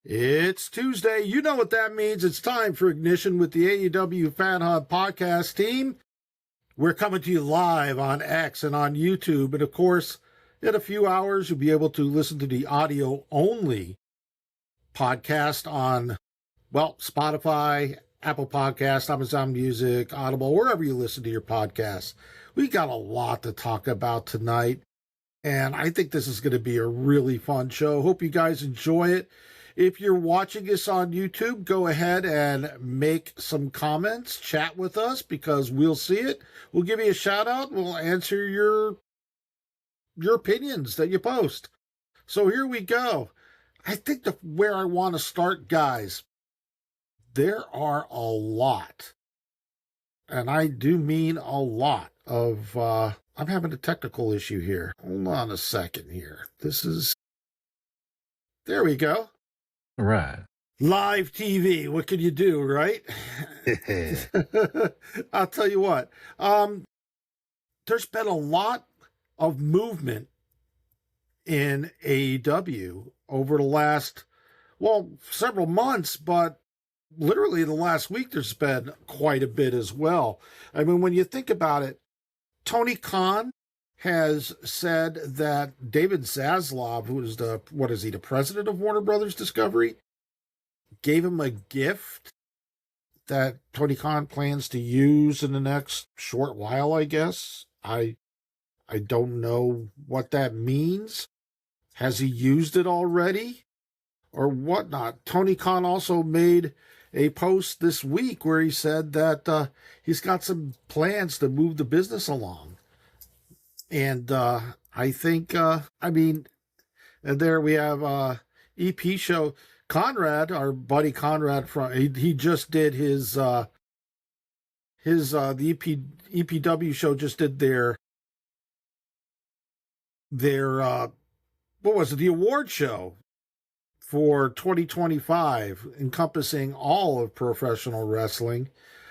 It's Tuesday. You know what that means. It's time for Ignition with the AEW Fan Hub podcast team. We're coming to you live on X and on YouTube. And of course, in a few hours, you'll be able to listen to the audio only podcast on, Spotify, Apple Podcasts, Amazon Music, Audible, wherever you listen to your podcasts. We got a lot to talk about tonight. And I think this is going to be a really fun show. Hope you guys enjoy it. If you're watching this on YouTube, go ahead and make some comments, chat with us, because we'll see it. We'll give you a shout out. We'll answer your opinions that you post. So here we go. I think where I want to start, guys, there are a lot, and I do mean a lot of, I'm having a technical issue here. Hold on a second here. There we go. Right. Live TV. What can you do, right? I'll tell you what. There's been a lot of movement in AEW over the last, several months, but literally the last week there's been quite a bit as well. I mean, when you think about it, Tony Khan has said that David Zaslav, who is the president of Warner Brothers Discovery, gave him a gift that Tony Khan plans to use in the next short while, I guess. I don't know what that means. Has he used it already or whatnot? Tony Khan also made a post this week where he said that he's got some plans to move the business along. And I think, and there we have EP show. Conrad, our buddy Conrad, he just did the EPW show just did their the award show for 2025, encompassing all of professional wrestling.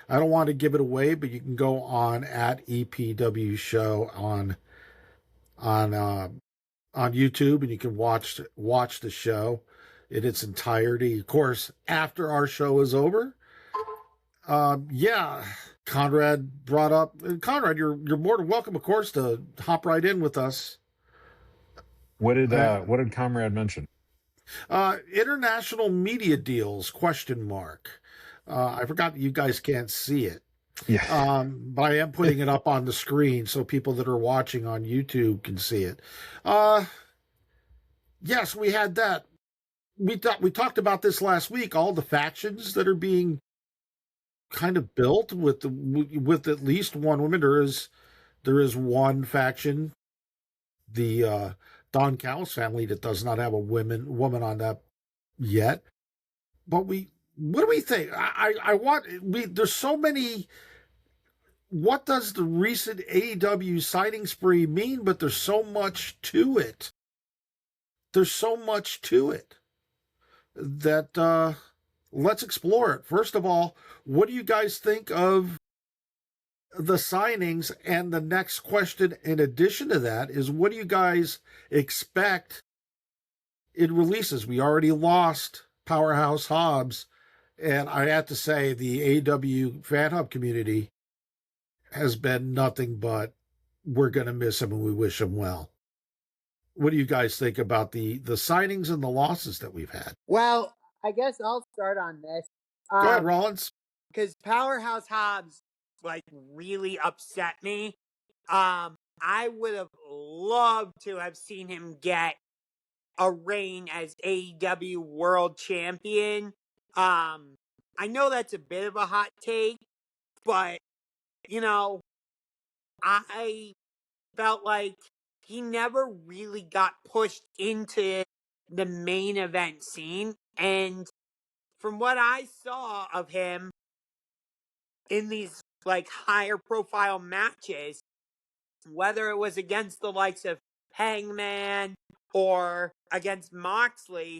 I don't want to give it away, but you can go on at EPW show on YouTube, and you can watch the show in its entirety. Of course, after our show is over. Conrad brought up. Conrad, you're more than welcome, of course, to hop right in with us. What did Conrad mention? International media deals, ? I forgot that you guys can't see it. Yeah. But I am putting it up on the screen so people that are watching on YouTube can see it. Yes, we had that. We talked about this last week, all the factions that are being kind of built with at least one woman. There is one faction, the Don Callis family, that does not have a woman on that yet. But what do we think? There's so many. What does the recent AEW signing spree mean? But there's so much to it. That let's explore it. First of all, what do you guys think of the signings? And the next question in addition to that is, what do you guys expect in releases? We already lost Powerhouse Hobbs, and I have to say the AEW Fan Hub community has been nothing but, we're going to miss him and we wish him well. What do you guys think about the signings and the losses that we've had? Well, I guess I'll start on this. Go ahead, Rollins. Because Powerhouse Hobbs, really upset me. I would have loved to have seen him get a reign as AEW World Champion. I know that's a bit of a hot take, but, I felt like he never really got pushed into the main event scene. And from what I saw of him in these higher profile matches, whether it was against the likes of Hangman or against Moxley,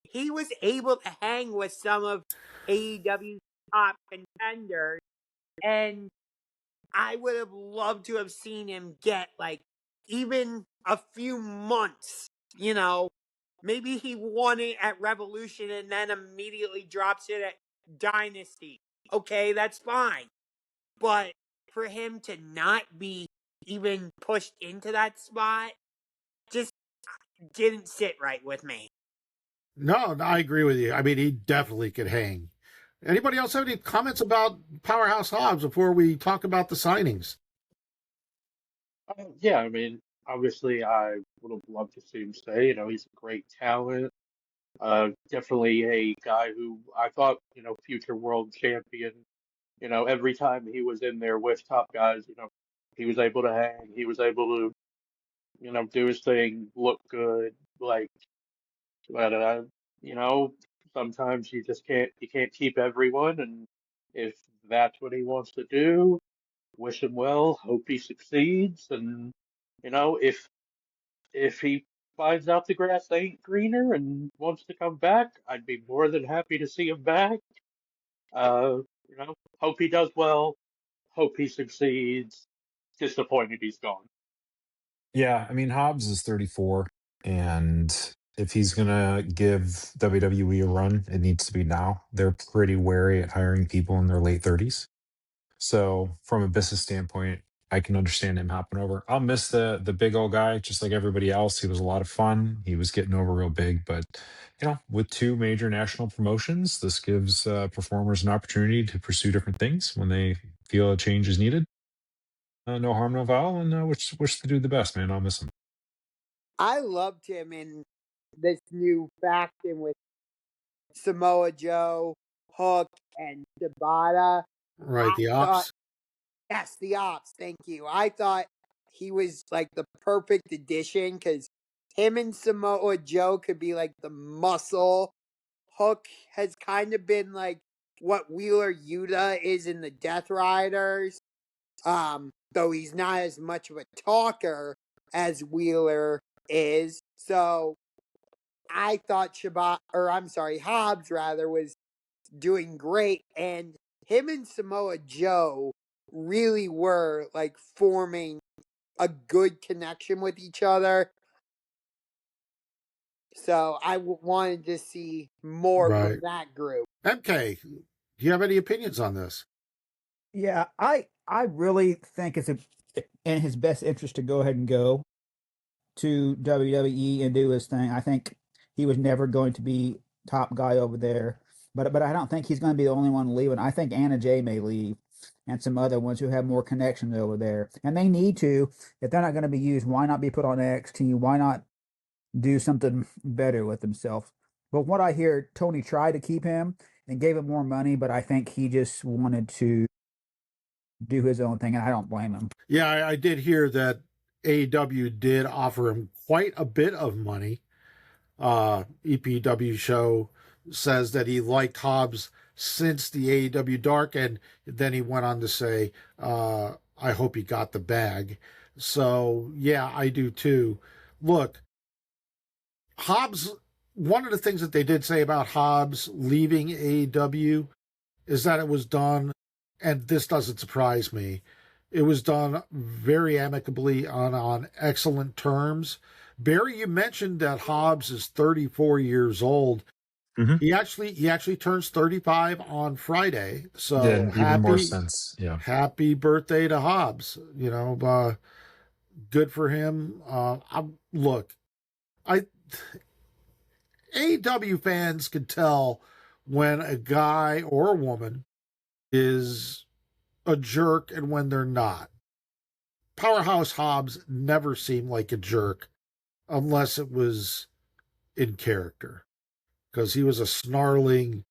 he was able to hang with some of AEW's top contenders. And I would have loved to have seen him get even a few months, Maybe he won it at Revolution and then immediately drops it at Dynasty. Okay, that's fine. But for him to not be even pushed into that spot just didn't sit right with me. No, I agree with you. I mean, he definitely could hang. Anybody else have any comments about Powerhouse Hobbs before we talk about the signings? Yeah, I mean, obviously, I would have loved to see him stay. He's a great talent. Definitely a guy who I thought, future world champion. Every time he was in there with top guys, he was able to hang. He was able to, do his thing, look good. But sometimes you can't keep everyone. And if that's what he wants to do, wish him well. Hope he succeeds. And if he finds out the grass ain't greener and wants to come back, I'd be more than happy to see him back. Hope he does well. Hope he succeeds. Disappointed he's gone. Yeah, I mean, Hobbs is 34, and if he's gonna give WWE a run, it needs to be now. They're pretty wary at hiring people in their late 30s. So from a business standpoint, I can understand him hopping over. I'll miss the big old guy, just like everybody else. He was a lot of fun. He was getting over real big, but with two major national promotions, this gives performers an opportunity to pursue different things when they feel a change is needed. No harm, no foul, and wish the dude the best, man. I'll miss him. I loved him in this new faction with Samoa Joe, Hook, and Shibata. Right, the Thought, ops. yes, the ops. Thank you. I thought he was like the perfect addition because him and Samoa Joe could be like the muscle. Hook has kind of been like what Wheeler Yuta is in the Death Riders. Though he's not as much of a talker as Wheeler is. So I thought Hobbs rather was doing great, and him and Samoa Joe really were like forming a good connection with each other. So I wanted to see more from Right. that group. MK, do you have any opinions on this? Yeah, I really think it's in his best interest to go ahead and go to WWE and do his thing. I think he was never going to be top guy over there, but I don't think he's going to be the only one leaving. I think Anna Jay may leave, and some other ones who have more connections over there, and they need to. If they're not going to be used, why not be put on NXT? Why not do something better with himself? But what I hear, Tony tried to keep him and gave him more money, but I think he just wanted to do his own thing, and I don't blame him. Yeah, I did hear that AEW did offer him quite a bit of money. EPW show says that he liked Hobbs since the AEW Dark, and then he went on to say, I hope he got the bag. So, yeah, I do too. Look, Hobbs, one of the things that they did say about Hobbs leaving AEW is that it was done, and this doesn't surprise me, it was done very amicably on excellent terms. Barry, you mentioned that Hobbs is 34 years old. Mhm. He actually turns 35 on Friday. So Then even more sense. Yeah. happy birthday to Hobbs. Good for him. Look, AEW fans can tell when a guy or a woman is a jerk and when they're not. Powerhouse Hobbs never seemed like a jerk unless it was in character, because he was a snarling,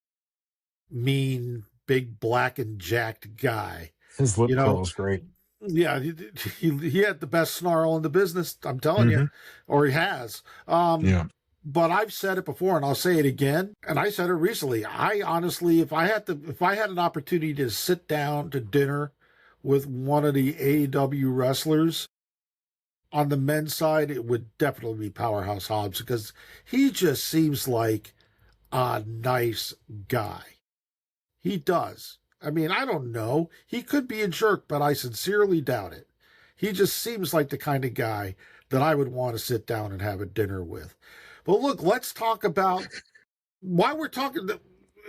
mean, big, black and jacked guy. His lip curl was great. Yeah, he had the best snarl in the business, I'm telling you, or he has. Yeah. But I've said it before, and I'll say it again. And I said it recently. I honestly, if I had an opportunity to sit down to dinner with one of the AEW wrestlers on the men's side, it would definitely be Powerhouse Hobbs, because he just seems like a nice guy. He does. I mean, I don't know. He could be a jerk, but I sincerely doubt it. He just seems like the kind of guy that I would want to sit down and have a dinner with. But look, let's talk about why we're talking.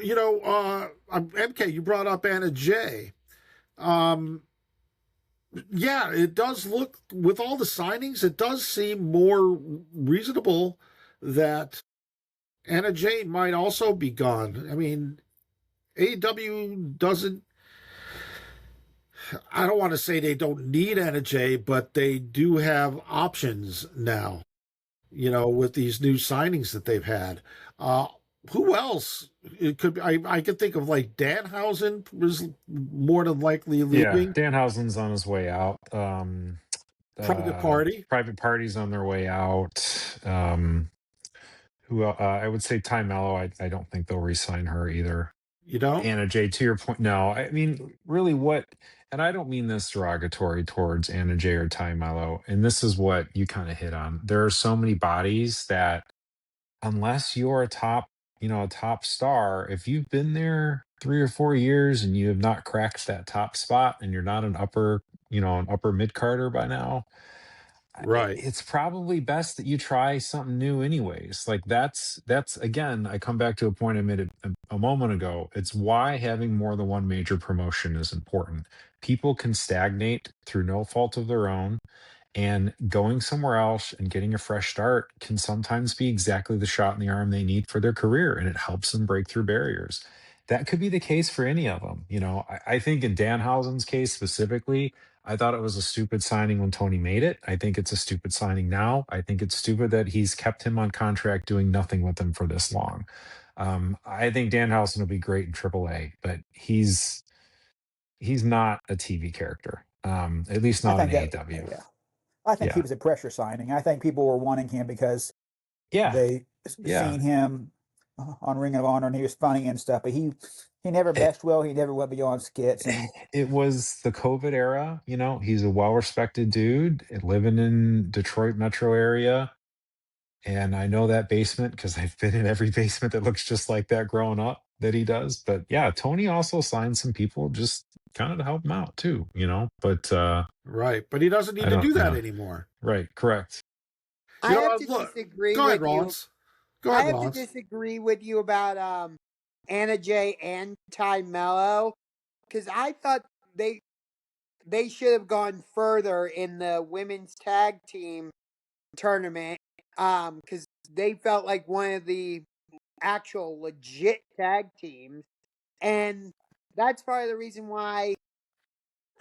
MK, you brought up Anna Jay. Um, yeah, it does look, with all the signings, it does seem more reasonable that Anna Jay might also be gone. I mean, AEW doesn't, I don't want to say they don't need Anna Jay, but they do have options now, with these new signings that they've had. Uh, who else? It could be, I could think of like Danhausen was more than likely Yeah, leaving. Danhausen's on his way out. Private Party, Private Party's on their way out. I would say Ty Mello. I don't think they'll re-sign her either. you know? Anna Jay, to your point, no. I mean, really, what? And I don't mean this derogatory towards Anna Jay or Ty Mello. And this is what you kind of hit on. There are so many bodies that, unless you're a top star, if you've been there 3 or 4 years and you have not cracked that top spot, and you're not an upper mid carder by now, Right. it's probably best that you try something new anyways. Like that's again, I come back to a point I made a moment ago. It's why having more than one major promotion is important. People can stagnate through no fault of their own, and going somewhere else and getting a fresh start can sometimes be exactly the shot in the arm they need for their career, and it helps them break through barriers. That could be the case for any of them. I think in Danhausen's case specifically, I thought it was a stupid signing when Tony made it. I think it's a stupid signing now. I think it's stupid that he's kept him on contract doing nothing with him for this long. I think Danhausen will be great in AAA, but he's not a TV character. At least I not on think that, AEW. yeah, I think he Yeah. was a pressure signing. I think people were wanting him because Yeah. they Yeah. seen him on Ring of Honor and he was funny and stuff. But he never meshed well. He never went beyond skits. And It was the COVID era. He's a well-respected dude living in Detroit metro area. And I know that basement because I've been in every basement that looks just like that growing up that he does. But yeah, Tony also signed some people just kind of to help him out too, But Right. But he doesn't need I to don't, do that yeah. anymore. Right, correct. I have to Look, disagree go ahead, with you. Rollins. Go I ahead, have to Rollins. disagree with you about Anna Jay and Ty Mello, because I thought they should have gone further in the women's tag team tournament, because they felt like one of the actual legit tag teams, and that's part of the reason why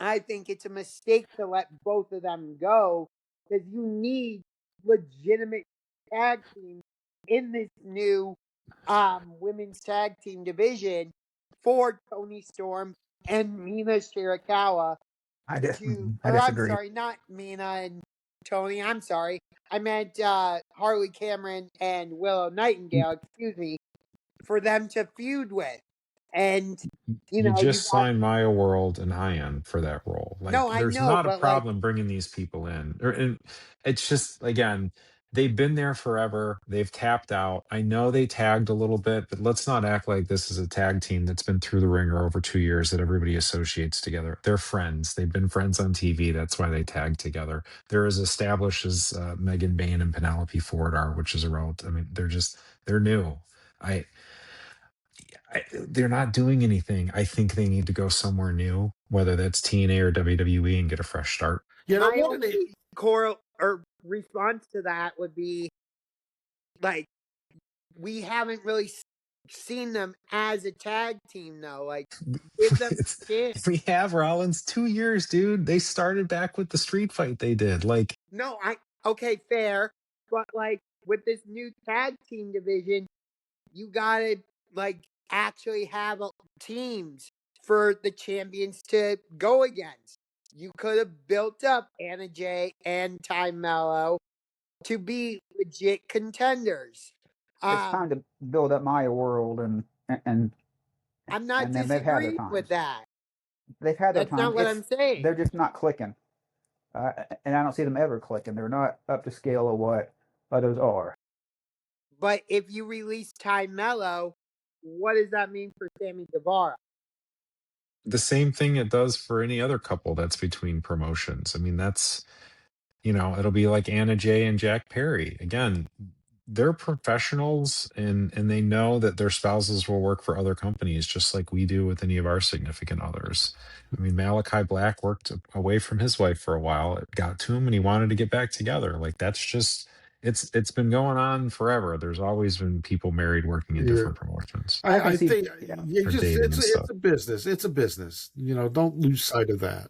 I think it's a mistake to let both of them go, because you need legitimate tag teams in this new women's tag team division for Tony Storm and Mina Shirakawa I I'm disagree. sorry, not Mina and Tony, I'm sorry. I meant Harley Cameron and Willow Nightingale, excuse me, for them to feud with. And You you just got signed Maya World and Ian for that role. Like, no, I there's know, not a but like problem bringing these people in. And it's just, again, they've been there forever. They've tapped out. I know they tagged a little bit, but let's not act like this is a tag team that's been through the ringer over 2 years that everybody associates together. They're friends. They've been friends on TV. That's why they tag together. They're as established as Megan Bain and Penelope Ford are, which is a relative. I mean, they're new. They're not doing anything. I think they need to go somewhere new, whether that's TNA or WWE, and get a fresh start. my only core or response to that would be like we haven't really seen them as a tag team though. Like give them a chance. We have Rollins 2 years, dude. They started back with the street fight they did. Like, No, okay, fair, but like with this new tag team division, you gotta like actually have teams for the champions to go against. You could have built up Anna Jay and Ty Mello to be legit contenders. It's time to build up Maya World and I'm not then they've had their disagreeing with times. that. They've had their That's not times. what I'm saying. They're just not clicking. And I don't see them ever clicking. They're not up to scale of what others are. But if you release Ty Mello, what does that mean for Sammy Guevara? the same thing it does for any other couple that's between promotions. I mean, it'll be like Anna Jay and Jack Perry. Again, they're professionals, and they know that their spouses will work for other companies just like we do with any of our significant others. I mean, Malachi Black worked away from his wife for a while. It got to him and he wanted to get back together. Like, that's just, it's been going on forever. There's always been people married working in Yeah. different promotions I can I see, think yeah. or dating and stuff. it's a business. It's a business. You know, don't lose sight of that.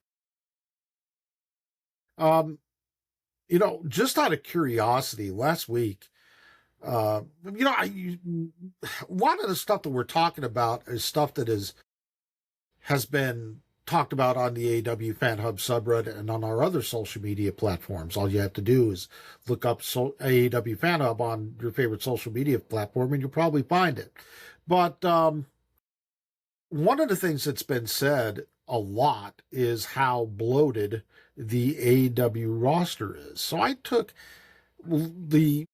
Um, you know, just out of curiosity, last week, you know, a lot of the stuff that we're talking about is stuff that has been talked about on the AEW Fan Hub subreddit and on our other social media platforms. All you have to do is look up AEW Fan Hub on your favorite social media platform, and you'll probably find it. But one of the things that's been said a lot is how bloated the AEW roster is. So I took the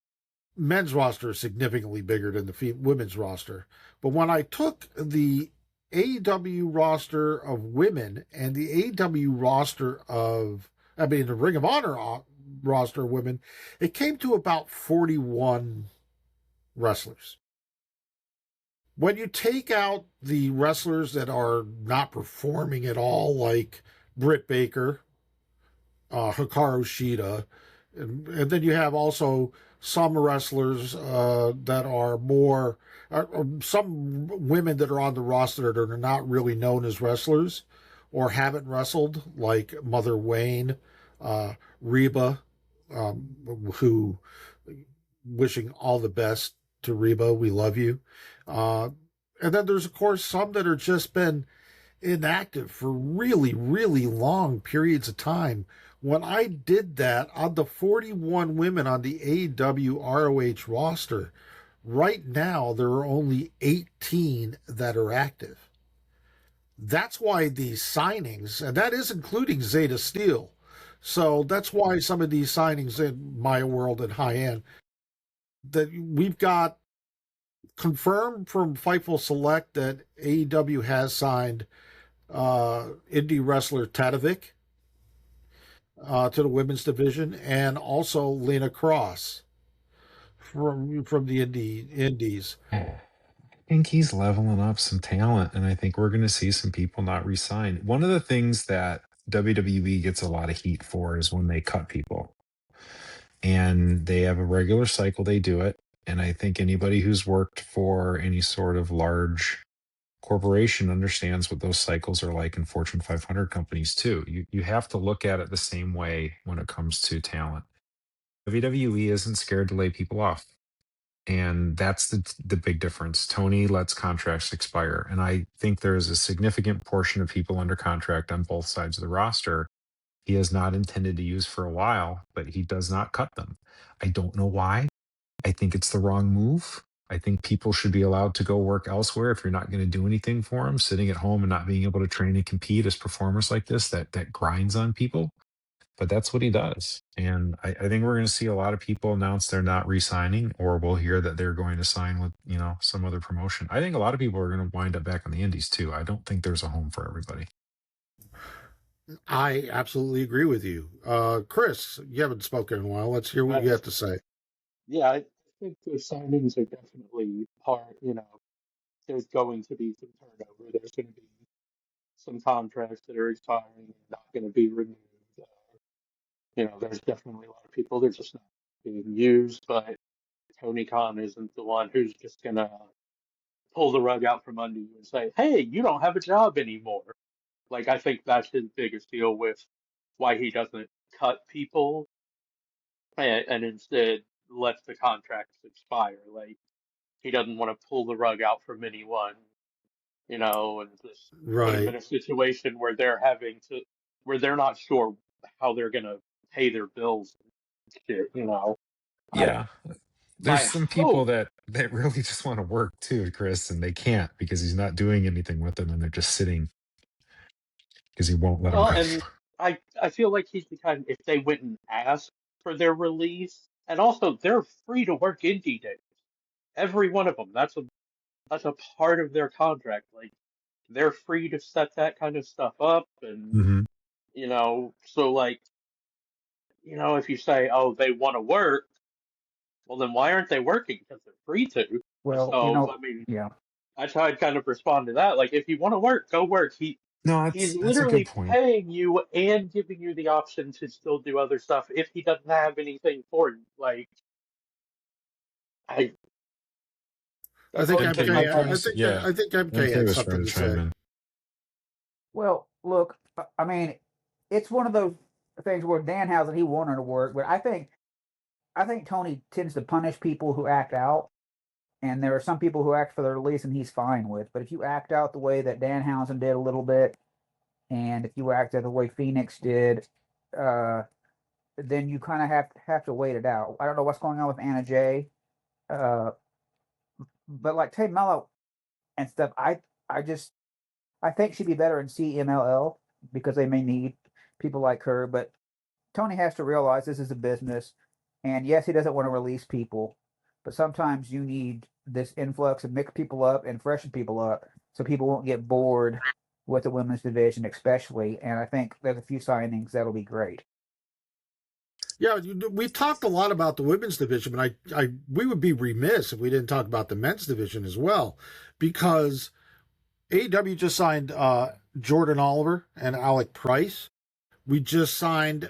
men's roster is significantly bigger than the women's roster. But when I took the AEW roster of women and the AEW roster of, I mean, the Ring of Honor roster of women, it came to about 41 wrestlers. When you take out the wrestlers that are not performing at all, like Britt Baker, Hikaru Shida, and then you have also some wrestlers that are more, some women that are on the roster that are not really known as wrestlers or haven't wrestled, like Mother Wayne, Reba, who, wishing all the best to Reba. We love you. And then there's, of course, some that are just been inactive for really, really long periods of time. When I did that on the 41 women on the AEW ROH roster, right now there are only 18 that are active. That's why these signings, and that is including Zeta Steel. So that's why some of these signings in my world and high end, that we've got confirmed from Fightful Select that AEW has signed indie wrestler Tatovic to the women's division, and also Lena Cross from the indies. I think he's leveling up some talent, and I think we're going to see some people not resign. One of the things that WWE gets a lot of heat for is when they cut people, and they have a regular cycle they do it. And I think anybody who's worked for any sort of large corporation understands what those cycles are like in Fortune 500 companies too. You have to look at it the same way when it comes to talent. WWE isn't scared to lay people off. And that's the big difference. Tony lets contracts expire. And I think there's a significant portion of people under contract on both sides of the roster he has not intended to use for a while, but he does not cut them. I don't know why. I think it's the wrong move. I think people should be allowed to go work elsewhere if you're not going to do anything for them. Sitting at home and not being able to train and compete as performers like this, that grinds on people. But that's what he does. And I think we're going to see a lot of people announce they're not re-signing, or we'll hear that they're going to sign with, some other promotion. I think a lot of people are going to wind up back on the indies too. I don't think there's a home for everybody. I absolutely agree with you. Chris, you haven't spoken in a while. Let's hear what you have to say. Yeah, I think the signings are definitely part, there's going to be some turnover. There's going to be some contracts that are expiring and not going to be renewed. There's definitely a lot of people that are just not being used, but Tony Khan isn't the one who's just going to pull the rug out from under you and say, hey, you don't have a job anymore. Like, I think that's his biggest deal with why he doesn't cut people and instead lets the contracts expire. Like, he doesn't want to pull the rug out from anyone, and just put them in Right. a situation where where they're not sure how they're going to pay their bills and shit. I, Yeah. There's my some people hope, that really just want to work too, Chris, and they can't because he's not doing anything with them and they're just sitting because he won't let them well, go. and I feel like he's the kind, if they went and asked for their release, and also they're free to work indie days. Every one of them. That's a part of their contract. Like, they're free to set that kind of stuff up, and Hmm. so like, if you say, oh, they want to work, well, then why aren't they working? Because they're free to. Well, So, I mean, yeah. that's how I'd kind of respond to that. Like, if you want to work, go work. No, He's that's a good literally point. paying you and giving you the option to still do other stuff if he doesn't have anything for you. Like, I I that's think always been my MK, MK. problem. I think MK MK had was something trying to to chime say. in. Well, look, I mean, it's one of those things where Danhausen he wanted to work, but I think Tony tends to punish people who act out, and there are some people who act for their release, and he's fine with. But if you act out the way that Danhausen did a little bit, and if you act out the way Phoenix did, uh, then you kind of have to wait it out. I don't know what's going on with Anna Jay, uh, but like Tay Mello and stuff, I just I think she'd be better in CMLL because they may need people like her. But Tony has to realize this is a business, and yes, he doesn't want to release people, but sometimes you need this influx of mix people up and freshen people up so people won't get bored with the women's division, especially. And I think there's a few signings that'll be great. Yeah, we talked a lot about the women's division, but we would be remiss if we didn't talk about the men's division as well, because AEW just signed Jordan Oliver and Alec Price. We just signed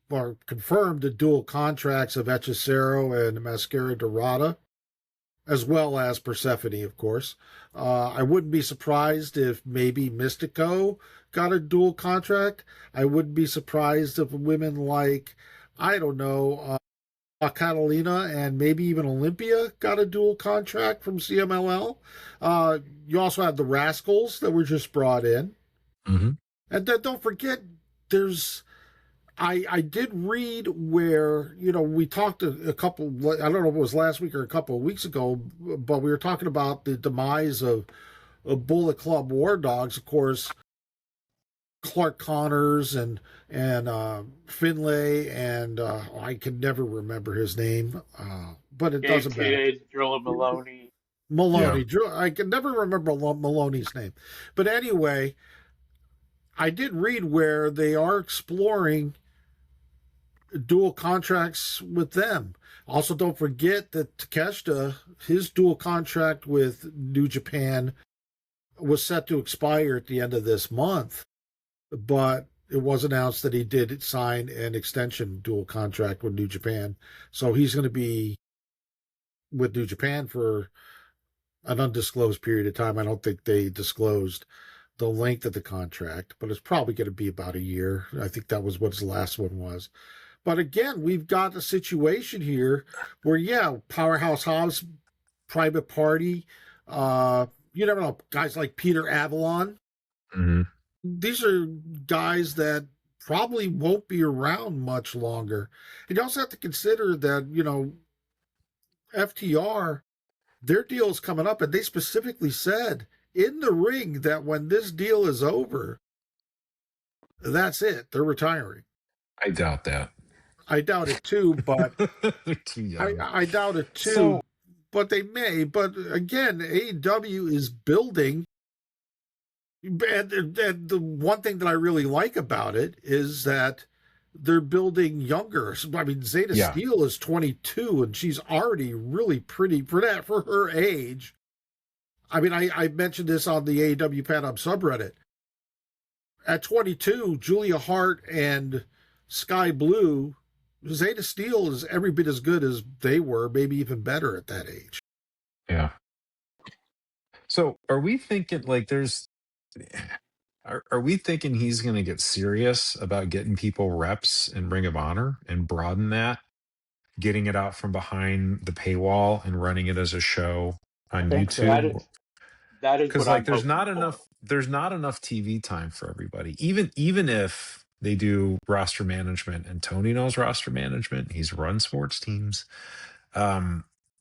or confirmed the dual contracts of Hechicero and Mascara Dorada, as well as Persephone, of course. I wouldn't be surprised if maybe Mystico got a dual contract. I wouldn't be surprised if women like, I don't know, Catalina and maybe even Olympia got a dual contract from CMLL. You also have the Rascals that were just brought in. Mm-hmm. And then don't forget, I did read where, we talked a couple, I don't know if it was last week or a couple of weeks ago, but we were talking about the demise of Bullet Club War Dogs. Of course, Clark Connors and Finlay and I can never remember his name, but it Gabe doesn't matter. Kidd, Drilla Maloney. Maloney. I can never remember Maloney's name. But anyway, I did read where they are exploring dual contracts with them. Also, don't forget that Takeshita, his dual contract with New Japan was set to expire at the end of this month, but it was announced that he did sign an extension dual contract with New Japan. So he's going to be with New Japan for an undisclosed period of time. I don't think they disclosed the length of the contract, but it's probably going to be about a year. I think that was what his last one was. But again, we've got a situation here where, Powerhouse Hobbs, Private Party, you never know, guys like Peter Avalon. Mm-hmm. These are guys that probably won't be around much longer. And you also have to consider that, FTR, their deal is coming up, and they specifically said in the ring that when this deal is over, that's it. They're retiring. I doubt that. I doubt it too, but They're too young. I doubt it too, but they may. But again, AEW is building. And the one thing that I really like about it is that they're building younger. I mean, Zeta Steele is 22, and she's already really pretty for her age. I mean, I mentioned this on the AEW Pan Up subreddit. At 22, Julia Hart and Sky Blue, Zeta Steele is every bit as good as they were, maybe even better at that age. Yeah. So are we thinking are we thinking he's going to get serious about getting people reps in Ring of Honor and broaden that, getting it out from behind the paywall and running it as a show on YouTube? That is Because what I'm there's hoping not for. enough TV time for everybody. Even if they do roster management, and Tony knows roster management, he's run sports teams.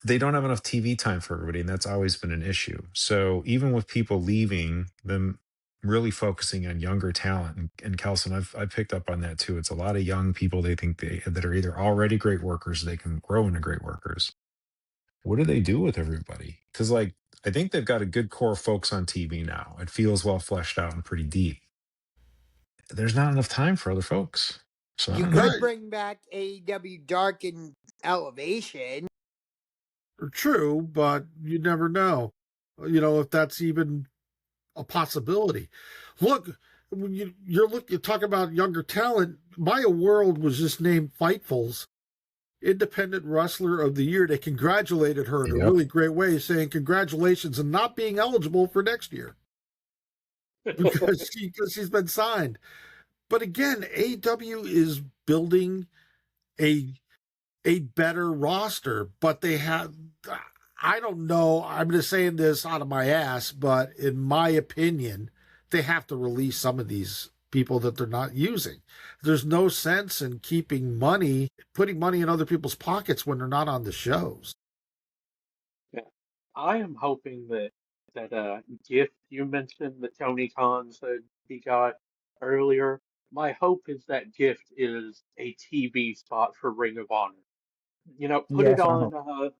They don't have enough TV time for everybody, and that's always been an issue. So even with people leaving, them really focusing on younger talent, and Kelson, I've picked up on that too. It's a lot of young people they think that are either already great workers, they can grow into great workers. What do they do with everybody? Because I think they've got a good core of folks on TV now. It feels well fleshed out and pretty deep. There's not enough time for other folks. So You Right. could bring back AEW Dark and Elevation. True, but you never know. If that's even a possibility. Look, when you're talking about younger talent. Maya World was just named Fightful's Independent Wrestler of the Year. They congratulated her in a Yep. really great way, saying congratulations and not being eligible for next year because she's been signed. But again, AEW is building a better roster, but they have. I don't know. I'm just saying this out of my ass, but in my opinion, they have to release some of these people that they're not using. There's no sense in putting money in other people's pockets when they're not on the shows. Yeah. I am hoping that gift you mentioned that Tony Khan said he got earlier. My hope is that gift is a TV spot for Ring of Honor. Yes, I hope.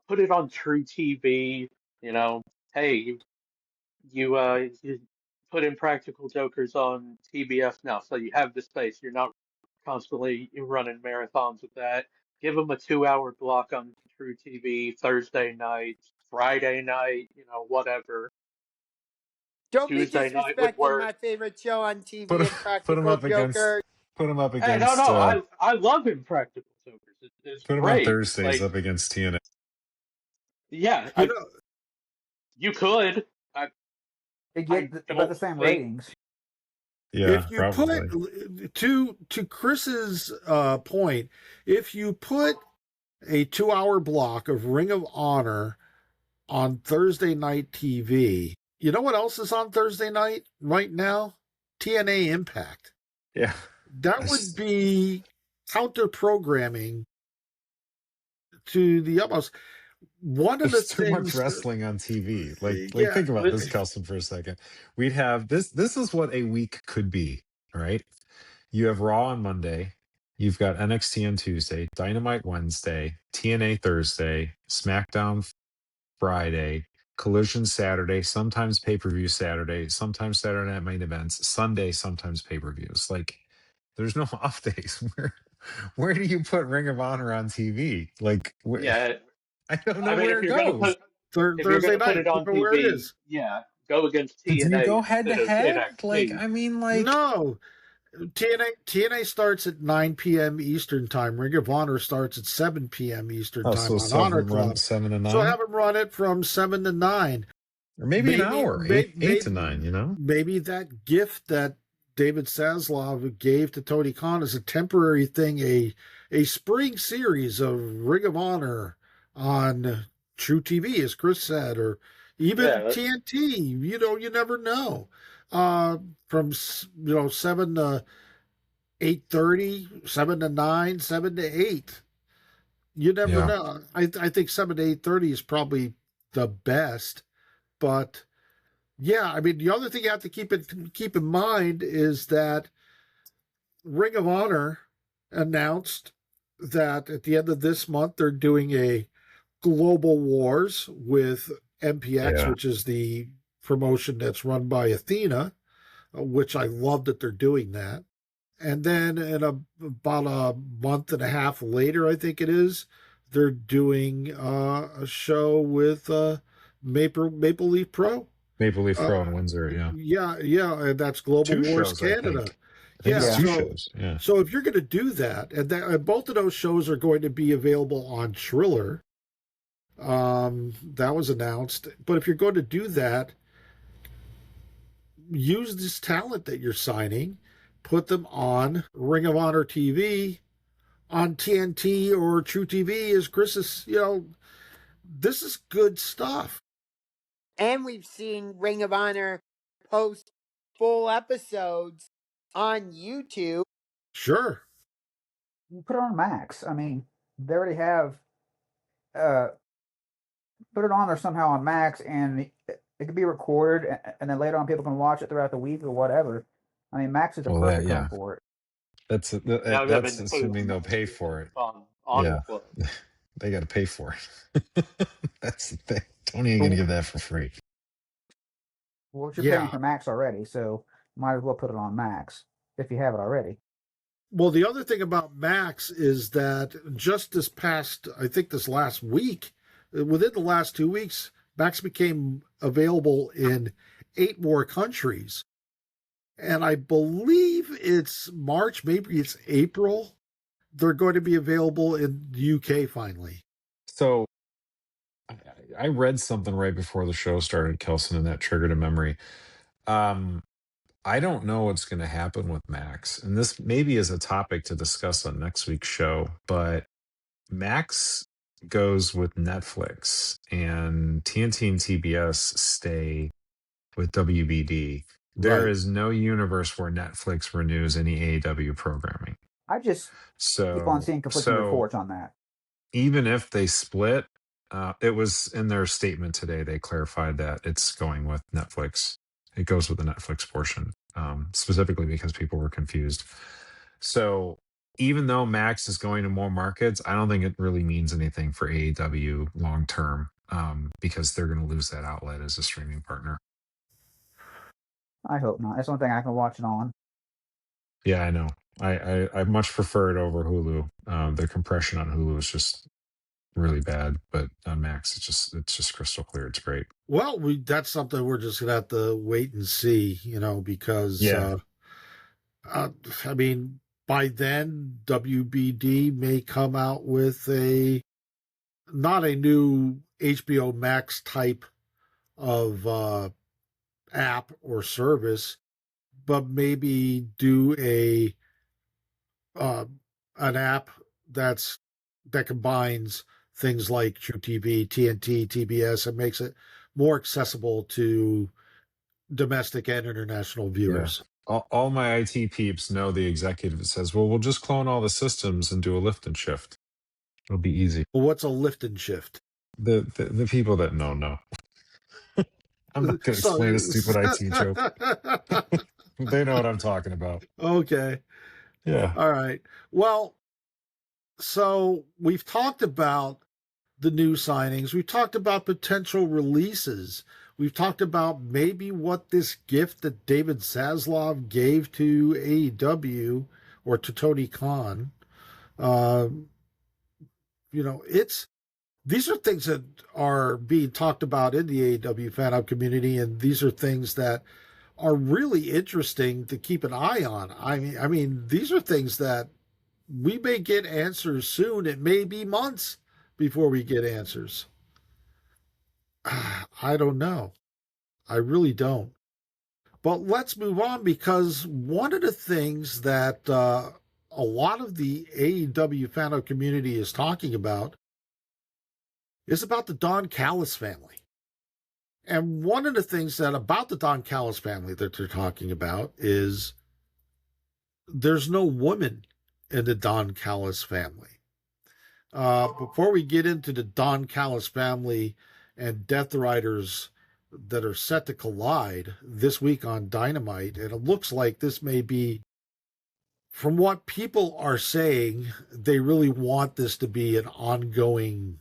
Put it on True TV. You know, hey, you put in Practical Jokers on TBS now, so you have the space. You're not constantly running marathons with that. Give them a 2 hour block on True TV Thursday night, Friday night, whatever. Don't be Tuesday night would disrespecting work. my favorite show on put TV, him put him Impractical up against Joker. put him up Hey, no, against no, I love Impractical Jokers. It's put him on great. Thursdays Like, up against TNA. yeah, You know, you could. I, They I get about don't the same think. ratings. Yeah, if you probably. put to Chris's point, if you put a 2 hour block of Ring of Honor on Thursday night TV. You know what else is on Thursday night right now? TNA Impact. Yeah. That would be counter programming to the utmost. One of the There's too much things, wrestling on TV. Like yeah, think about this, Kelson, for a second. We'd have this. This is what a week could be, right? You have Raw on Monday. You've got NXT on Tuesday, Dynamite Wednesday, TNA Thursday, SmackDown Friday, Collision Saturday, sometimes pay-per-view Saturday, sometimes Saturday Night Main Events, Sunday, sometimes pay-per-views. Like, there's no off days. Where do you put Ring of Honor on TV? Like, Yeah, I don't I know mean, where it goes. Thursday put night, it on keep it where it TV, is. yeah, go against Do you TNA go head to instead of head? Like, NXT. I mean, like, No, TNA starts at 9 p.m. Eastern time. Ring of Honor starts at 7 p.m. Eastern oh, time so on Honor seven run Club. 7 to So 9, have them run it from 7 to 9. or maybe an hour, eight to 9. You know, Maybe that gift that David Zaslav gave to Tony Khan is a temporary thing, a spring series of Ring of Honor on True TV, as Chris said, or even Yeah, TNT. You never know. From 7 to 8:30, 7 to 9, 7 to 8. You never yeah, know. I think 7 to 8:30 is probably the best, but yeah, I mean, the other thing you have to keep in mind is that Ring of Honor announced that at the end of this month they're doing a Global Wars with MPX, yeah, which is the promotion that's run by Athena, which I love that they're doing that. And then about a month and a half later, I think it is, they're doing a show with Maple Leaf Pro. Maple Leaf Uh, Pro in Windsor. Yeah, yeah, and that's Global two Wars shows, I Canada. think. I think Yeah, it's two Yeah. shows. Yeah. so if you're going to do that, and both of those shows are going to be available on Triller, that was announced. But if you're going to do that, use this talent that you're signing, put them on Ring of Honor TV, on TNT or True TV, as Chris is. This is good stuff. And we've seen Ring of Honor post full episodes on YouTube. Sure. You put it on Max. I mean, they already have uh put it on there somehow on Max, and it could be recorded, and then later on people can watch it throughout the week or whatever. I mean, Max is the Well, perfect home yeah, for it. yeah, I that's mean, put it assuming on they'll Max pay or put for it it. on Honor Yeah, Club. they got to pay for it. That's the thing. Tony ain't gonna give that for free. Well, you're paying Yeah. for Max already, so might as well put it on Max if you have it already. Well, the other thing about Max is that just this past, I think this last week, within the last 2 weeks, Max became available in 8 more countries. And I believe it's March, maybe it's April. They're going to be available in the UK finally. So I read something right before the show started, Kelson, and that triggered a memory. Um, I don't know what's going to happen with Max, and this maybe is a topic to discuss on next week's show. But Max goes with Netflix, and TNT and TBS stay with WBD. There Right. is no universe where Netflix renews any AEW programming. I just keep on So, seeing conflicting so reports on that. even if they split, it was in their statement today. They clarified that it's going with Netflix. It goes with the Netflix portion, specifically because people were confused. So even though Max is going to more markets, I don't think it really means anything for AEW long term, because they're going to lose that outlet as a streaming partner. I hope not. That's one thing I can watch it on. Yeah, I know. I much prefer it over Hulu. The compression on Hulu is just really bad, but on Max, it's just crystal clear. It's great. Well, that's something we're just gonna have to wait and see, because Yeah, I mean, by then WBD may come out with not a new HBO Max type of app or service, but maybe do uh, an app that combines things like True TV, TNT, TBS, and makes it more accessible to domestic and international yeah. viewers. All my IT peeps know the executive that says, "Well, we'll just clone all the systems and do a lift and shift. It'll be easy." Well, what's a lift and shift? The people that know. I'm not going to So, explain a stupid IT joke. They know what I'm talking about. okay. Yeah. All right. Well, so we've talked about the new signings. We've talked about potential releases. We've talked about maybe what this gift that David Zaslav gave to AEW or to Tony Khan. Uh, these are things that are being talked about in the AEW fan up community, and these are things that are really interesting to keep an eye on. I mean, these are things that we may get answers soon. It may be months before we get answers. I don't know. I really don't. But let's move on, because one of the things that a lot of the AEW fan community is talking about is about the Don Callis family. And one of the things that about the Don Callis family that they're talking about is there's no woman in the Don Callis family. Before we get into the Don Callis family and Death Riders that are set to collide this week on Dynamite, and it looks like this may be, from what people are saying, they really want this to be an ongoing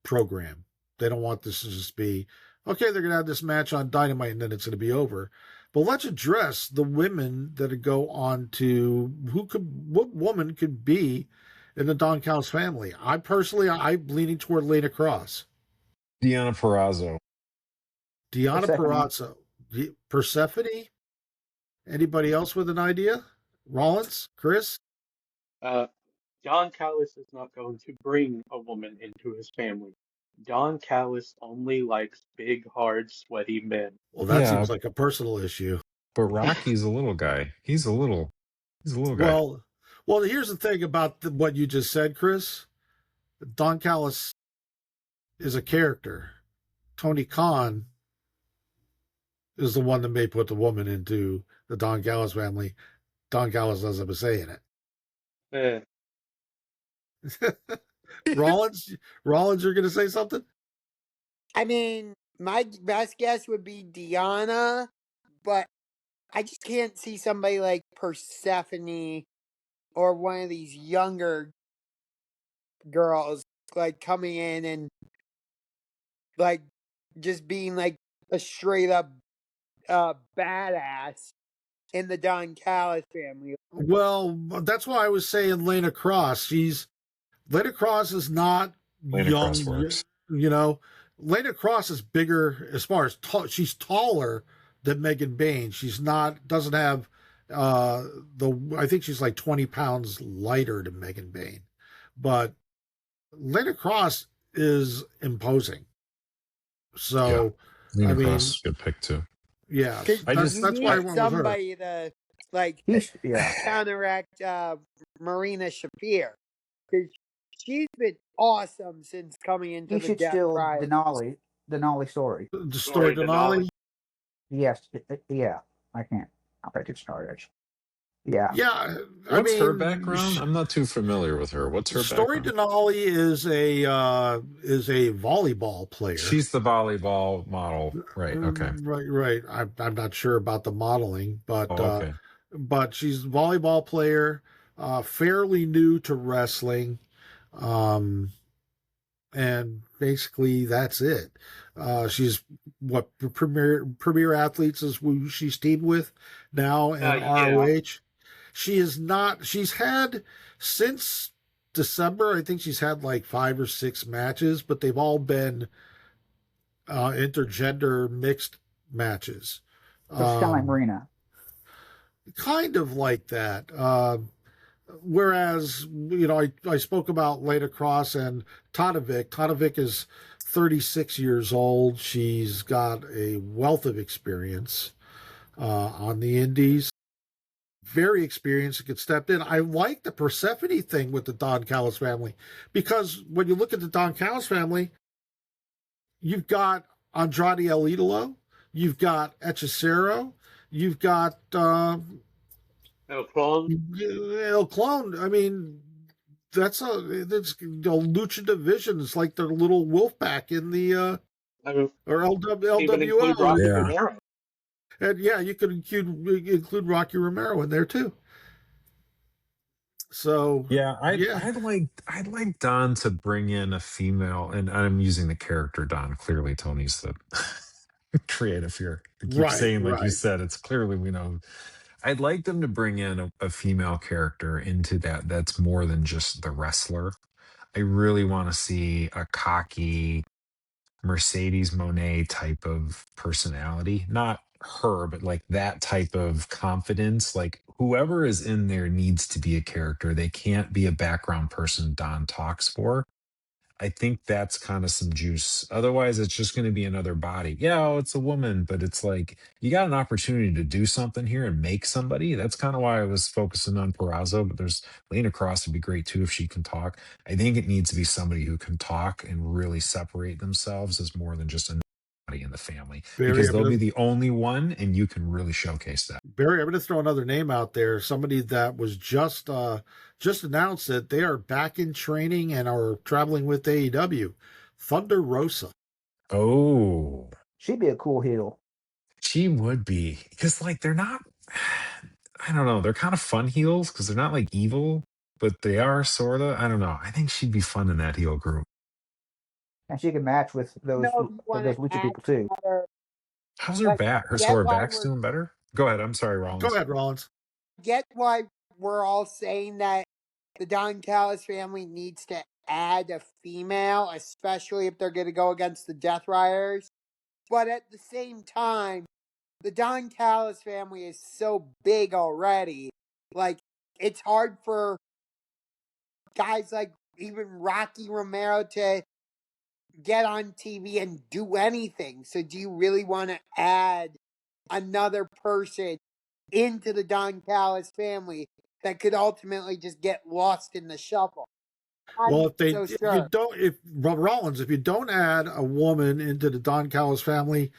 program. They don't want this to just be, okay, they're going to have this match on Dynamite and then it's going to be over. But let's address the women that go on to what woman could be in the Don Callis family. I'm leaning toward Lena Cross. Deanna Perrazzo. Deanna Persephone. Purrazzo. Persephone? Anybody else with an idea? Rollins? Chris? Don Callis is not going to bring a woman into his family. Don Callis only likes big, hard, sweaty men. Well, that Yeah, seems like a personal issue. but Rocky's a little guy. He's a little guy. Well, here's the thing about what you just said, Chris. Don Callis is a character. Tony Khan is the one that may put the woman into the Don Callis family. Don Callis doesn't have a say in Eh, it. Rollins, you're going to say something? I mean, my best guess would be Deanna, but I just can't see somebody like Persephone or one of these younger girls like coming in and like just being like a straight up badass in the Don Callis family. Well, that's why I was saying Lena Cross. Lena Cross is not Lena young, Cross works. you know. Lena Cross is bigger as far as she's taller than Megan Bain. She's not doesn't have I think she's like 20 pounds lighter than Megan Bain. But Lena Cross is imposing. So Lena I mean, Cross is a good pick too. yeah, just- that's why I went with her. somebody to like counteract Marina Shafir, because she's been awesome since coming into He the should Death steal Rider. Denali story. The story Denali. Yes, yeah. I can't. I'll bet it's started. Actually. Yeah. Yeah, What's her background? I'm not too familiar with her. What's her Story background? Denali is a volleyball player. She's the volleyball model, right? Okay, right. I'm not sure about the modeling, but okay. but she's a volleyball player, fairly new to wrestling, and basically that's it. She's what premier athletes is who she's teamed with now in ROH. She is not. She's had since December. I think she's had like 5 or 6 matches, but they've all been intergender mixed matches. So kind of like Marina. Kind of like that. Whereas, I spoke about Lena Cross and Tatovic. Tatovic is 36 years old. She's got a wealth of experience on the indies. Very experienced and could step in. I like the Persephone thing with the Don Callis family, because when you look at the Don Callis family, you've got Andrade El Idolo, you've got Hechicero, you've got El Clone. El Clone. I mean, that's Lucha Division. It's like their little wolf pack in the or LWO. Yeah. And yeah, you could include Rocky Romero in there too. So yeah, I'd like Don to bring in a female, and I'm using the character Don. Clearly, Tony's the creative here. I keep saying, like you said, it's clearly we know. I'd like them to bring in a female character into that's more than just the wrestler. I really want to see a cocky Mercedes Monet type of personality. Not her, but like that type of confidence. Like whoever is in there needs to be a character. They can't be a background person Don talks for. I think that's kind of some juice. Otherwise, it's just going to be another body. Yeah, oh, it's a woman, but it's like you got an opportunity to do something here and make somebody. That's kind of why I was focusing on Peraza, but there's Lena Cross would be great too if she can talk. I think it needs to be somebody who can talk and really separate themselves as more than just a body in the family, because they'll be the only one, and you can really showcase that. Barry, I'm going to throw another name out there. Somebody that was just announced that they are back in training and are traveling with AEW. Thunder Rosa. Oh, she'd be a cool heel. She would be, because like they're not. I don't know. They're kind of fun heels because they're not like evil, but they are sort of. I don't know. I think she'd be fun in that heel group. And she can match with those lucha people too. How's her back? Her back's doing better? Go ahead. I'm sorry, Rollins. Go ahead, Rollins. Get why we're all saying that the Don Callis family needs to add a female, especially if they're going to go against the Death Riders. But at the same time, the Don Callis family is so big already. Like, it's hard for guys like even Rocky Romero to get on TV and do anything. So do you really want to add another person into the Don Callis family that could ultimately just get lost in the shuffle? Well, if you don't add a woman into the Don Callis family,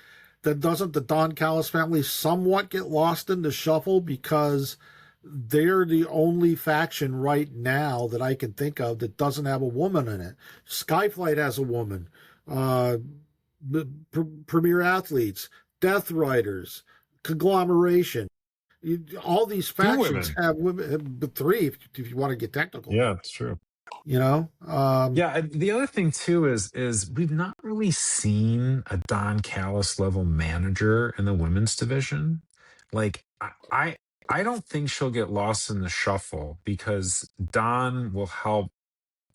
then doesn't the Don Callis family somewhat get lost in the shuffle, because they're the only faction right now that I can think of that doesn't have a woman in it. Skyflight has a woman. Premier Athletes, Death Riders, Conglomeration. All these factions have women, but 3 if you want to get technical. Yeah, it's true. Yeah. The other thing too is we've not really seen a Don Callis level manager in the women's division. Like I don't think she'll get lost in the shuffle because Don will help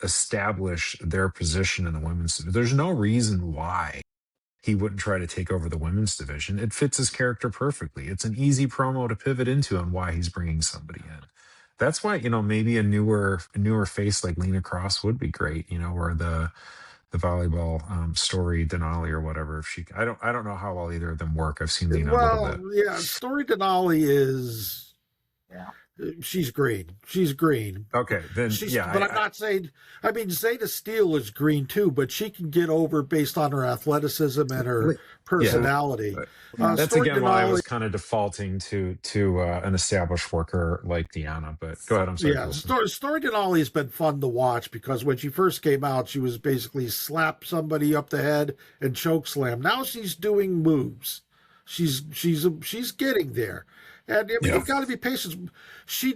establish their position in the women's division. There's no reason why he wouldn't try to take over the women's division. It fits his character perfectly. It's an easy promo to pivot into on why he's bringing somebody in. That's why, maybe a newer face like Lena Cross would be great, or the volleyball story Denali or whatever. If she, I don't know how well either of them work. I've seen Lena a little bit. Well, yeah, Story Denali is, she's green. She's green. Okay, then But I'm not saying. I mean, Zeta Steele is green too, but she can get over based on her athleticism and her personality. That's Story again why I Denali- was kind of defaulting to an established worker like Deanna. But go ahead. I'm sorry. Yeah, Story Denali has been fun to watch because when she first came out, she was basically slap somebody up the head and choke slam. Now she's doing moves. She's getting there. And I mean, you got to be patient. She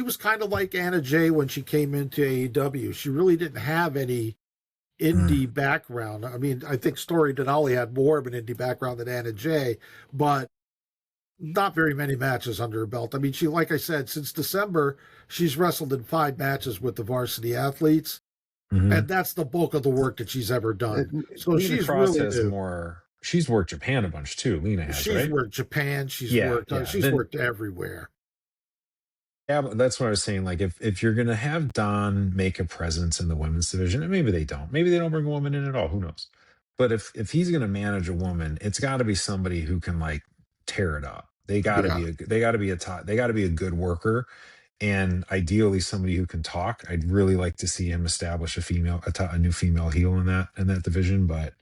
was kind of like Anna Jay when she came into AEW. She really didn't have any indie background. I mean, I think Story Denali had more of an indie background than Anna Jay, but not very many matches under her belt. I mean, she, like I said, since December, she's wrestled in 5 matches with the varsity athletes, and that's the bulk of the work that she's ever done. So Lena she's Cross really has new. more. She's worked Japan a bunch too. Lena has. She's right? worked Japan. She's worked everywhere. Yeah, but that's what I was saying. Like, if you're gonna have Don make a presence in the women's division, and maybe they don't bring a woman in at all. Who knows? But if he's gonna manage a woman, it's got to be somebody who can like tear it up. They got to be a good worker, and ideally somebody who can talk. I'd really like to see him establish a new female heel in that division, but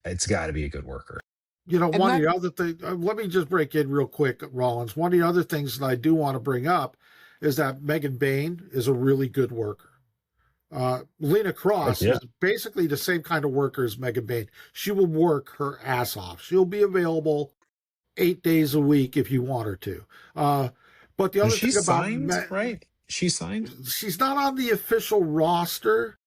it's got to be a good worker. One of the other things, let me just break in real quick, Rollins. One of the other things that I do want to bring up is that Megan Bain is a really good worker. Lena Cross is basically the same kind of worker as Megan Bain. She will work her ass off. She'll be available 8 days a week if you want her to. But the other thing about signed, right? She's signed. She's not on the official roster,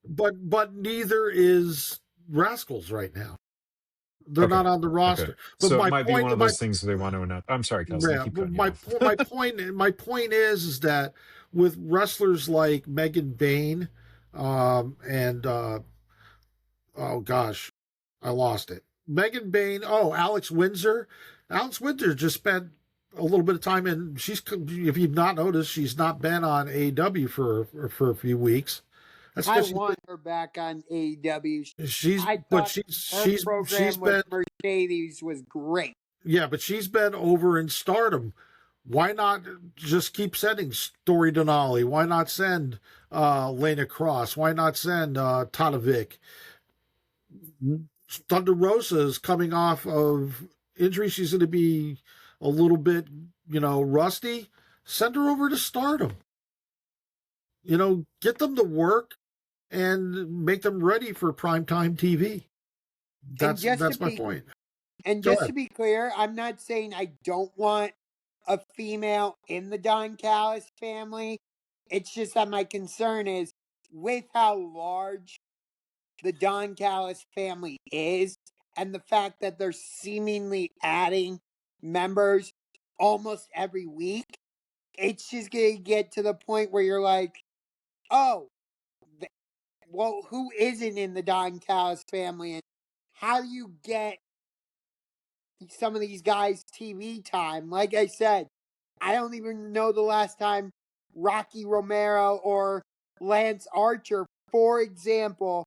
but neither is Rascals right now. They're not on the roster. Okay. But so it might be one of those things they want to announce. I'm sorry, Kelsey. My point is that with wrestlers like Megan Bain, and oh gosh, I lost it. Megan Bain. Oh, Alex Windsor. Alex Windsor just spent a little bit of time in. If you've not noticed, she's not been on AEW for a few weeks. I want her back on AEW. She's been Mercedes was great. Yeah, but she's been over in Stardom. Why not just keep sending Story Denali? Why not send Lena Cross? Why not send Tatovic? Thunder Rosa is coming off of injury. She's going to be a little bit, rusty. Send her over to Stardom. Get them to work and make them ready for primetime TV. That's my point. And just to be clear, I'm not saying I don't want a female in the Don Callis family. It's just that my concern is with how large the Don Callis family is and the fact that they're seemingly adding members almost every week, it's just going to get to the point where you're like, oh, well, who isn't in the Don Callis family? And how do you get some of these guys TV time? Like I said, I don't even know the last time Rocky Romero or Lance Archer, for example,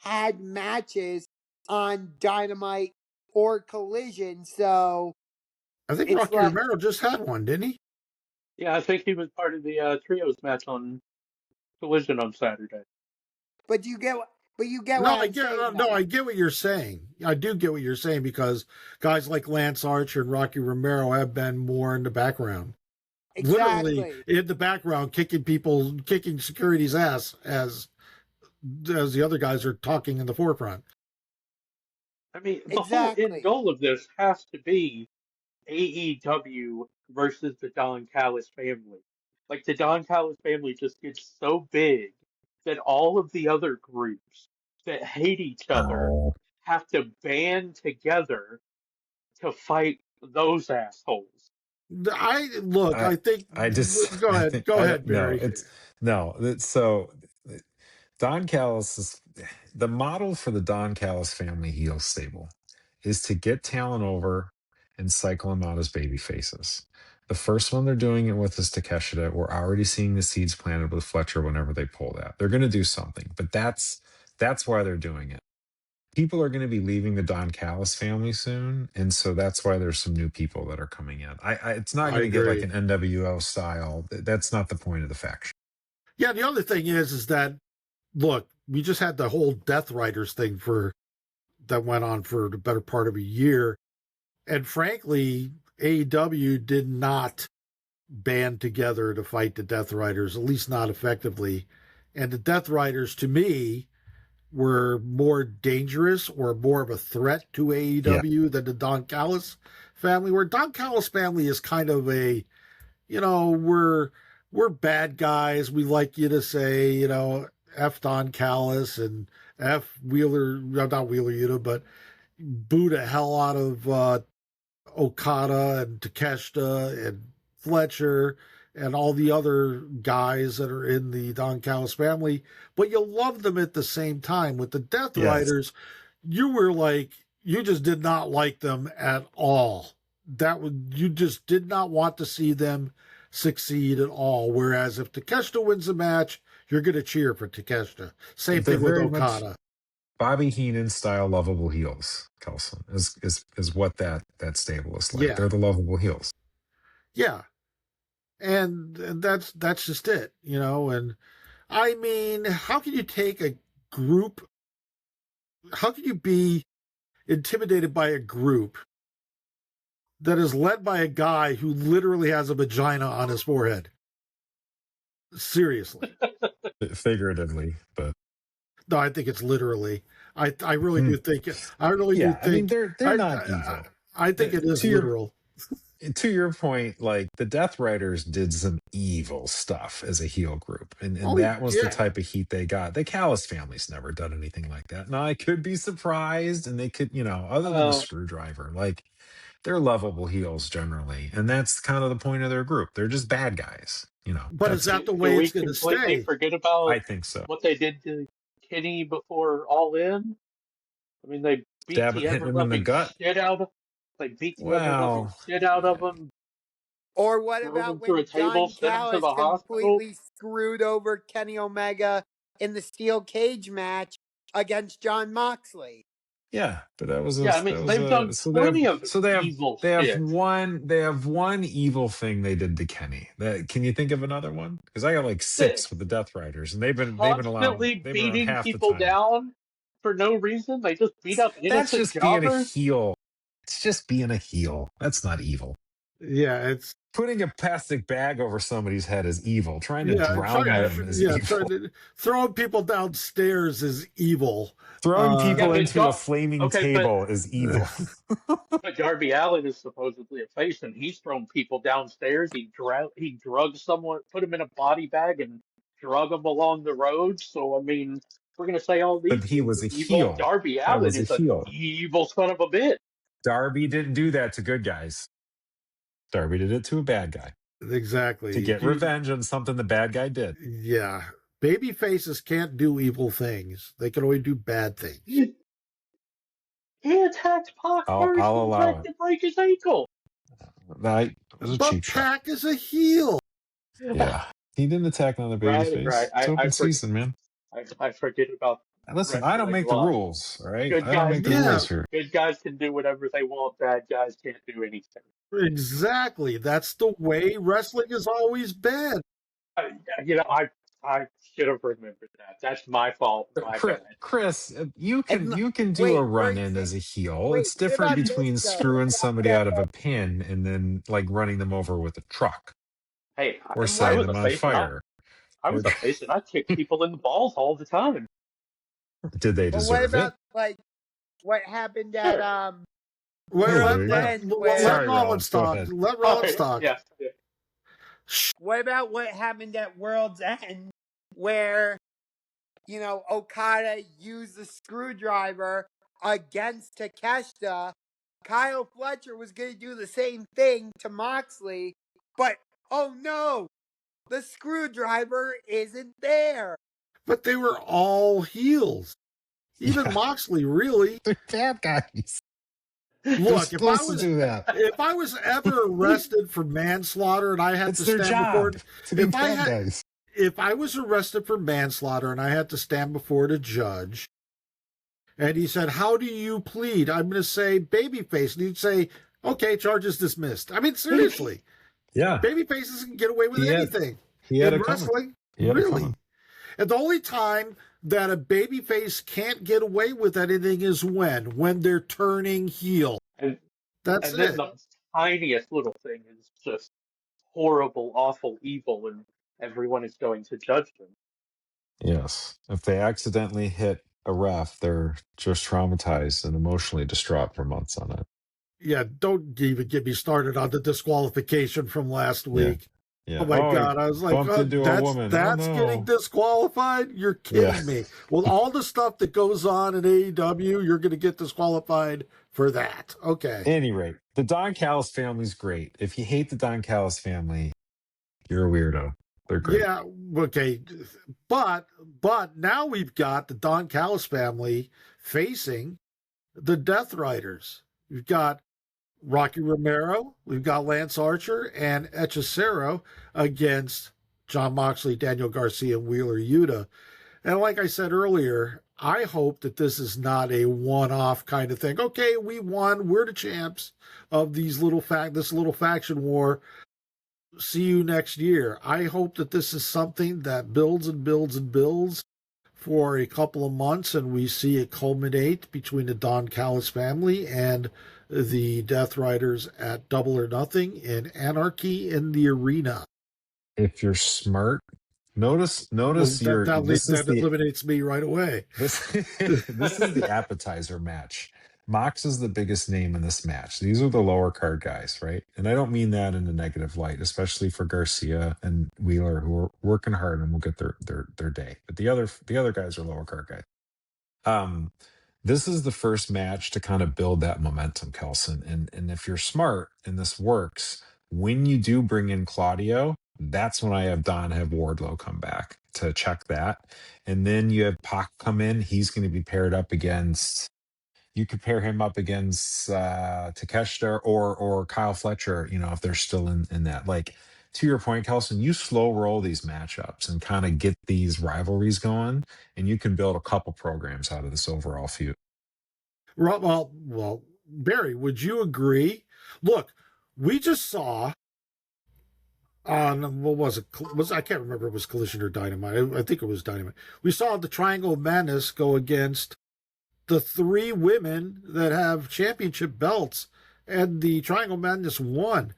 had matches on Dynamite or Collision. So I think Rocky Romero just had one, didn't he? Yeah, I think he was part of the trios match on Collision on Saturday. But you get what I'm saying. No, I get what you're saying. I do get what you're saying because guys like Lance Archer and Rocky Romero have been more in the background. Exactly. Literally in the background, kicking security's ass as the other guys are talking in the forefront. I mean, the whole end goal of this has to be AEW versus the Don Callis family. Like, the Don Callis family just gets so big that all of the other groups that hate each other have to band together to fight those assholes. I think. I just Go I ahead. think Go I ahead, don't know. Barry. So Don Callis is the model for the Don Callis family heel stable is to get talent over and cycle them out as baby faces. The first one they're doing it with is Takeshita. We're already seeing the seeds planted with Fletcher whenever they pull that. They're going to do something, but that's why they're doing it. People are going to be leaving the Don Callis family soon, and so that's why there's some new people that are coming in. It's not I going to get like agree. an NWO style. That's not the point of the faction. Yeah, the other thing is that look, we just had the whole Death Riders thing that went on for the better part of a year, and frankly, AEW did not band together to fight the Death Riders, at least not effectively. And the Death Riders, to me, were more dangerous or more of a threat to Yeah, AEW than the Don Callis family. Where Don Callis family is kind of a, we're bad guys. We like you to say, F Don Callis and F Wheeler, no, not Wheeler Yuta, but boo the hell out of Okada and Takeshita and Fletcher and all the other guys that are in the Don Callis family, but you love them at the same time. With the Death yes. Riders, you were like, you just did not like them at all. You just did not want to see them succeed at all. Whereas if Takeshita wins a match, you're going to cheer for Takeshita. Same They're thing with very much Okada. Bobby Heenan style lovable heels. Kelson is what that stable is like. Yeah, They're the lovable heels. yeah, and that's just it, And I mean, how can you take a group? How can you be intimidated by a group that is led by a guy who literally has a vagina on his forehead? Seriously. Figuratively, but No, I think it's literally. I really hmm. do think I really do Yeah, I mean think they're I not I, evil. I think it is To your literal. point, like the Death Riders did some evil stuff as a heel group, and Oh that was the yeah. type of heat they got. The Callis family's never done anything like that. Now I could be surprised, and they could, other than the Uh, screwdriver, like they're lovable heels generally, and that's kind of the point of their group. They're just bad guys. But is That's that the do way we it's going to completely stay? forget I about think so. what they did to Kenny before All In? I mean, they beat the Hitting him in the ever-loving gut. shit out of. They beat the ever-loving Well, shit out of yeah. him, Or what drove him about through a when table, Don sent him to Callis the hospital. completely screwed over Kenny Omega in the steel cage match against John Moxley? Yeah, but that was Yeah, I mean, they've done so plenty of evil they have shit. one evil thing they did to Kenny. That can you think of another one? Because I got like That six with the Death Riders, and constantly they've been around beating half the people time. down for no reason. They just beat up That's innocent just being a jobbers. heel. It's just being a heel. That's not evil. Yeah, it's Putting a plastic bag over somebody's head is evil. Trying to yeah, drown Okay. them is evil. throwing people downstairs is evil. Throwing Yeah, people but into a flaming okay, table is evil. but Darby Allin is supposedly a face, and he's thrown people downstairs. He drugged someone, put him in a body bag, and drug him along the road. So I mean, we're gonna say all But these he things was are a evil. heel. Darby That Allin was a is an heel. evil son of a bitch. Darby didn't do that to good guys. Darby did it to a bad guy to Exactly. get revenge on something the bad guy did. Yeah. Baby faces can't do evil things. They can only do bad things. He, he attacked Pac first I'll and allow tried it. to break his ankle. It was a But cheap shot. Pac is a heel. Yeah, he didn't attack another baby's Right. face. It's open season, man. I forget about And listen, I don't wrestling make the life. rules. All right, Good I don't guys make the can Yeah, rules here. good guys can do whatever they want. Bad guys can't do anything. exactly. That's the way wrestling has always been. I, I should have remembered that. That's my fault. My bad. Chris, And you can do a wait, for run in as example, a heel. wait, It's what different about this between though? The screwing fact somebody that out of a pin and then like running them over with a truck Hey, or and I what setting was a them on face and fire. I was a face and I kicked people in the balls all the time. Did they but what deserve it? about like what happened at Sure. Wait, Yeah, World's there you go. End let Sorry, where Rollins Rollins. Go talk. ahead. Let Oh, Rollins talk. yeah. what about what happened at World's End where Okada used the screwdriver against Takeshita Kyle Fletcher was going to do the same thing to Moxley, but oh no, the screwdriver isn't there. But they were all heels. Even Yeah. Moxley, really. They're bad guys. They're Look, supposed to do that. if I was ever arrested for manslaughter and I had It's to their stand before, job to be if I bad had, guys. if I was arrested for manslaughter and I had to stand before the judge, and he said, "How do you plead?" I'm going to say babyface, and he'd say, "Okay, charges dismissed." I mean, seriously, Yeah. babyfaces can get away with He had- anything He had in it coming. wrestling. He had it Really, coming. and the only time that a babyface can't get away with anything is when they're turning heel. And That's then it. the tiniest little thing is just horrible, awful, evil, and everyone is going to judge them. Yes. If they accidentally hit a ref, they're just traumatized and emotionally distraught for months on it. Yeah, don't even get me started on the disqualification from last week. Yeah. Oh my God. I was like, bumped into a woman. That's Oh, no. getting disqualified? You're kidding me. Well, all the stuff that goes on in AEW, you're going to get disqualified for that. Okay. Any rate, the Don Callis family's great. If you hate the Don Callis family, you're a weirdo. They're great. Yeah, okay. But now we've got the Don Callis family facing the Death Riders. We've got Rocky Romero, we've got Lance Archer and Hechicero against John Moxley, Daniel Garcia, and Wheeler Yuta. And like I said earlier, I hope that this is not a one-off kind of thing. Okay, we won. We're the champs of this little faction war. See you next year. I hope that this is something that builds and builds and builds for a couple of months, and we see it culminate between the Don Callis family and the Death Riders at Double or Nothing in Anarchy in the Arena. If you're smart, notice That eliminates me right away. This is the appetizer match. Mox is the biggest name in this match. These are the lower card guys, right? And I don't mean that in a negative light, especially for Garcia and Wheeler, who are working hard and will get their day. But the other guys are lower card guys. This is the first match to kind of build that momentum, Kelson. And if you're smart and this works, when you do bring in Claudio, that's when I have Wardlow come back to check that. And then you have Pac come in. He's going to be paired up against, you could pair him up against Takeshita or Kyle Fletcher, if they're still in that. Like, to your point, Kelson, you slow roll these matchups and kind of get these rivalries going, and you can build a couple programs out of this overall feud. Well, Barry, would you agree? Look, we just saw on what was it? I can't remember if it was Collision or Dynamite. I think it was Dynamite. We saw the Triangle of Madness go against the three women that have championship belts, and the Triangle of Madness won.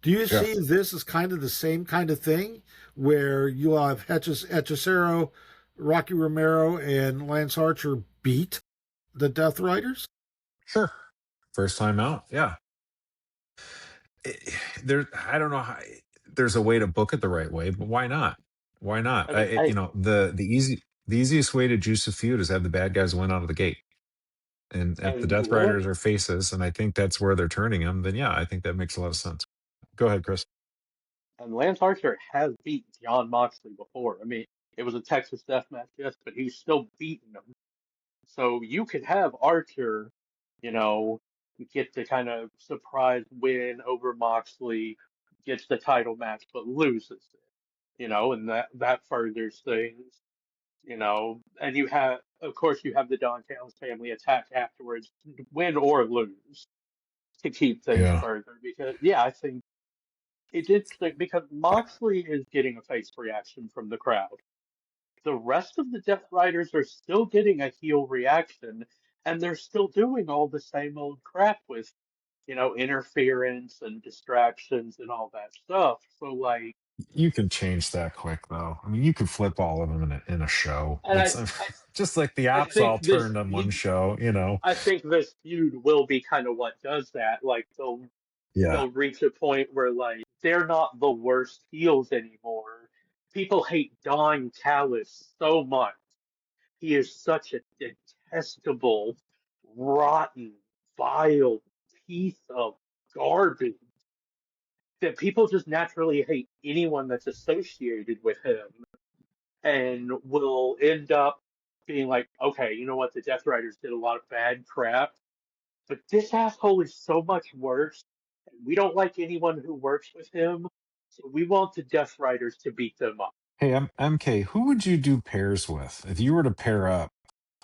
Do you see this as kind of the same kind of thing where you have Hechicero, Rocky Romero, and Lance Archer beat the Death Riders? Sure. First time out. Yeah. I don't know how there's a way to book it the right way, but why not? Why not? The easiest way to juice a feud is have the bad guys win out of the gate. And if the Death Riders are faces, and I think that's where they're turning them, then yeah, I think that makes a lot of sense. Go ahead, Chris. And Lance Archer has beat John Moxley before. I mean, it was a Texas death match, yes, but he's still beaten him. So you could have Archer, get the kind of surprise win over Moxley, gets the title match, but loses it, and that furthers things, and of course, you have the Don Callis family attack afterwards, win or lose, to keep things further. Because, I think it's interesting because Moxley is getting a face reaction from the crowd. The rest of the Death Riders are still getting a heel reaction, and they're still doing all the same old crap with, interference and distractions and all that stuff. So, like, You can change that quick, though. I mean, you can flip all of them in a show. and It's just like the I apps all think this, turned on one show, I think this feud will be kind of what does that. Like, they'll reach a point where, like, they're not the worst heels anymore. People hate Don Callis so much. He is such a detestable, rotten, vile piece of garbage that people just naturally hate anyone that's associated with him and will end up being like, okay, you know what, the Death Riders did a lot of bad crap, but this asshole is so much worse. And we don't like anyone who works with him, so we want the Death Riders to beat them up. Hey, MK, who would you do pairs with if you were to pair up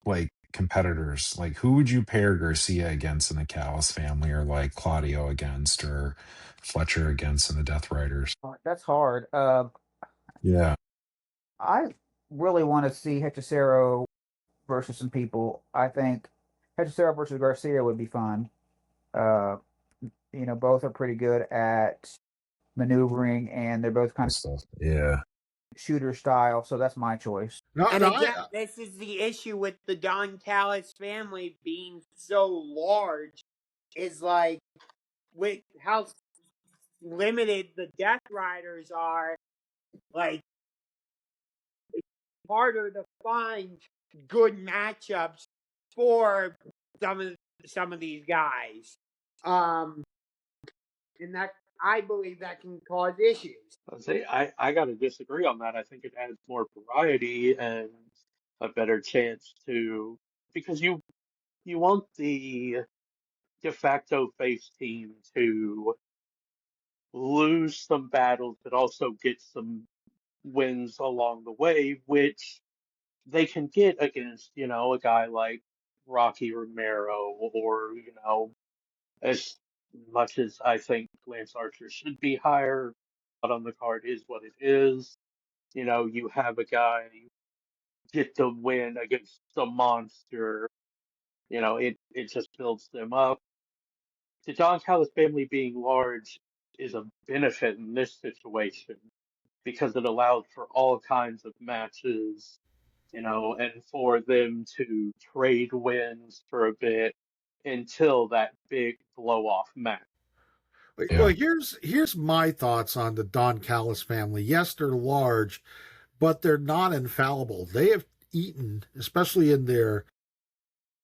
like competitors? Like, who would you pair Garcia against in the Callis family, or like Claudio against, or Fletcher against in the Death Riders? That's hard. Yeah. I really want to see Hechicero versus some people. I think Hechicero versus Garcia would be fun. Uh, both are pretty good at maneuvering, and they're both kind of Stuff. Yeah. shooter style. So that's my choice. No, And no, again, this is the issue with the Don Callis family being so large, is like with how limited the Death Riders are, like it's harder to find good matchups for some of these guys. And that, I believe, that can cause issues. I'd say I got to disagree on that. I think it adds more variety and a better chance to, because you want the de facto face team to lose some battles, but also get some wins along the way, which they can get against, a guy like Rocky Romero, or, as much as I think Lance Archer should be higher, but on the card is what it is. You have a guy get the win against the monster. It just builds them up. The Don Callis family being large is a benefit in this situation because it allowed for all kinds of matches, and for them to trade wins for a bit until that big blow off match. well, Yeah. here's my thoughts on the Don Callis family. Yes, they're large, but they're not infallible. They have eaten, especially in their,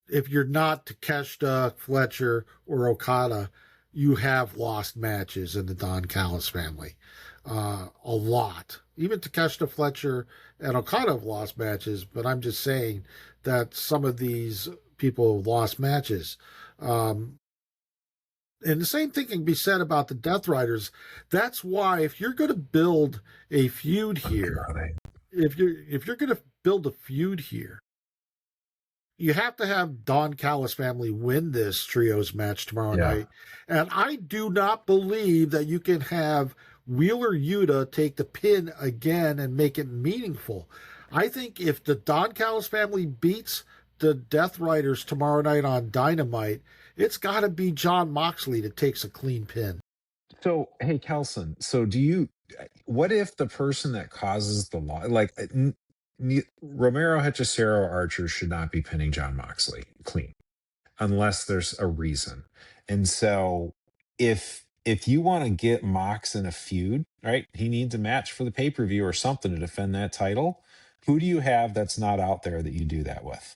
if you're not Takeshita, Fletcher, or Okada, you have lost matches in the Don Callis family. A lot. Even Takeshita, Fletcher, and Okada have lost matches, but I'm just saying that some of these people have lost matches. And the same thing can be said about the Death Riders. That's why if you're going to build a feud here, if you're going to build a feud here, you have to have Don Callis family win this trios match tomorrow night. And I do not believe that you can have Wheeler Yuta take the pin again and make it meaningful. I think if the Don Callis family beats the Death Riders tomorrow night on Dynamite, it's got to be John Moxley that takes a clean pin. So, hey, Kelson, what if the person that causes the loss, like Romero, Hechicero, Archer should not be pinning John Moxley clean unless there's a reason. And so if you want to get Mox in a feud, right, he needs a match for the pay-per-view or something to defend that title. Who do you have that's not out there that you do that with?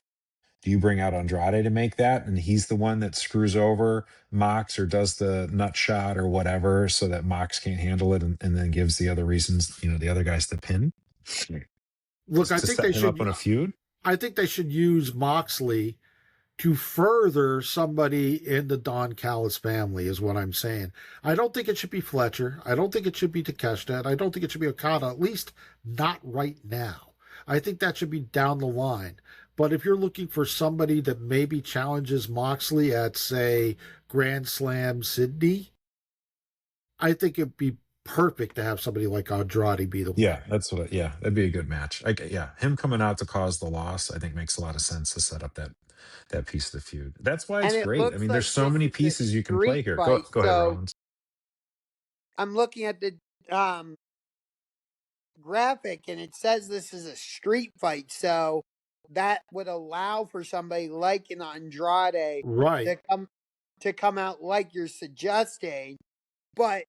Do you bring out Andrade to make that, and he's the one that screws over Mox or does the nut shot or whatever so that Mox can't handle it, and then gives the other reasons, the other guys to pin? Look, I To think set they him should. up in a feud? I think they should use Moxley to further somebody in the Don Callis family, is what I'm saying. I don't think it should be Fletcher. I don't think it should be Takeshita. And I don't think it should be Okada, at least not right now. I think that should be down the line. But if you're looking for somebody that maybe challenges Moxley at, say, Grand Slam Sydney, I think it'd be perfect to have somebody like Andrade be the one. Yeah, that'd be a good match. Him coming out to cause the loss, I think makes a lot of sense to set up that piece of the feud. That's why it's And it great. I looks mean, like there's so this many is a pieces you can play street here. fight. Go ahead, So Rollins. I'm looking at the graphic, and it says this is a street fight. So that would allow for somebody like an Andrade Right. to come out like you're suggesting. But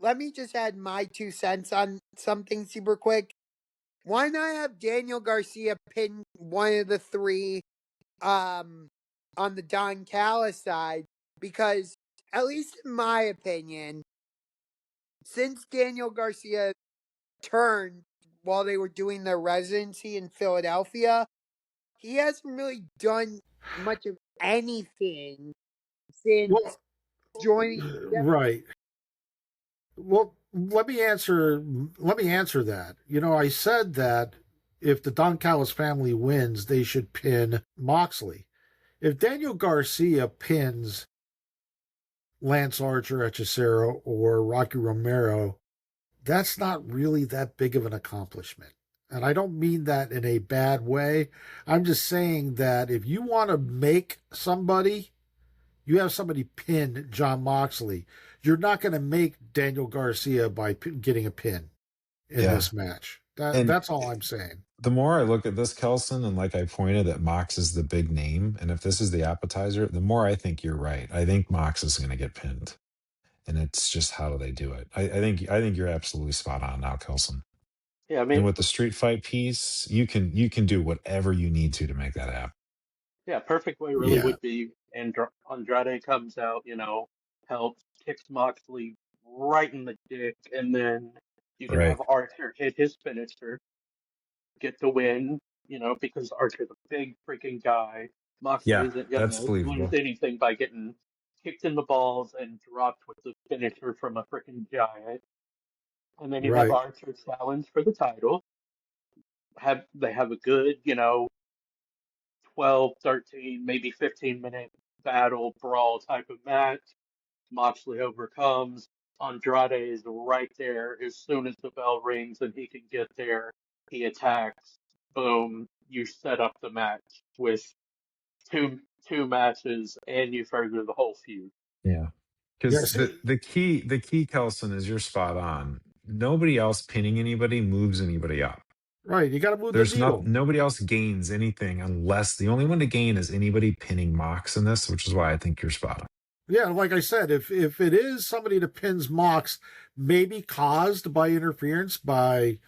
let me just add my 2 cents on something super quick. Why not have Daniel Garcia pin one of the 3 on the Don Callis side? Because at least in my opinion, since Daniel Garcia turned while they were doing their residency in Philadelphia, he hasn't really done much of anything since Well, joining. right. Well, let me answer that. I said that if the Don Callis family wins, they should pin Moxley. If Daniel Garcia pins Lance Archer, Hechicero, or Rocky Romero, that's not really that big of an accomplishment. And I don't mean that in a bad way. I'm just saying that if you want to make somebody, you have somebody pin John Moxley. You're not going to make Daniel Garcia by getting a pin in Yeah. this match. And That's all I'm saying. the more I look at this, Kelson, and like I pointed that Mox is the big name, and if this is the appetizer, the more I think you're right. I think Mox is going to get pinned, and it's just how do they do it? I think you're absolutely spot on now, Kelson. Yeah, I And mean, with the street fight piece, you can do whatever you need to make that happen. yeah, perfect way really Yeah, would be Andrade comes out, helps, kicks Moxley right in the dick, and then you can Right? have Archer hit his finisher, get the win, because Archer's a big freaking guy. Moxley Yeah, isn't that's gonna lose believable. anything by getting kicked in the balls and dropped with the finisher from a freaking giant. And then you have right. Archer challenge for the title. They have a good, 12, 13, maybe 15-minute battle brawl type of match. Moxley overcomes. Andrade is right there as soon as the bell rings and he can get there. He attacks. Boom. You set up the match with two matches and you further the whole feud. Yeah. Yeah, Because the see, the key the key, Kelson, is you're spot on. Nobody else pinning anybody moves anybody up. right. You got to move the There's not needle. nobody else gains anything unless the only one to gain is anybody pinning Mox in this, which is why I think you're spot on. Yeah, like I said, if it is somebody that pins Mox, maybe caused by interference by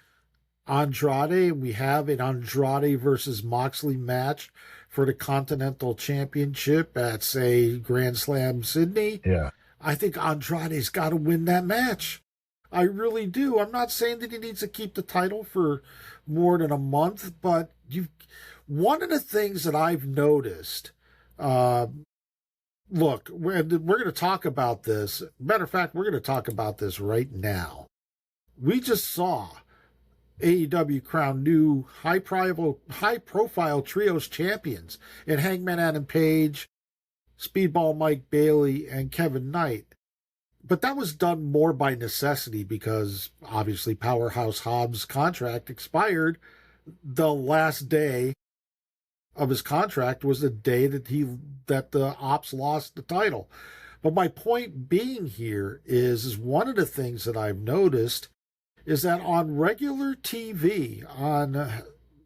Andrade, we have an Andrade versus Moxley match for the Continental Championship at, say, Grand Slam Sydney. Yeah. I think Andrade's got to win that match. I really do. I'm not saying that he needs to keep the title for more than a month, but one of the things that I've noticed, uh, look, we're going to talk about this. Matter of fact, we're going to talk about this right now. We just saw AEW crown new high profile trios champions in Hangman Adam Page, Speedball Mike Bailey, and Kevin Knight. But that was done more by necessity because obviously Powerhouse Hobbs' contract expired. The last day of his contract was the day that the Ops lost the title. But my point being here is one of the things that I've noticed is that on regular TV, on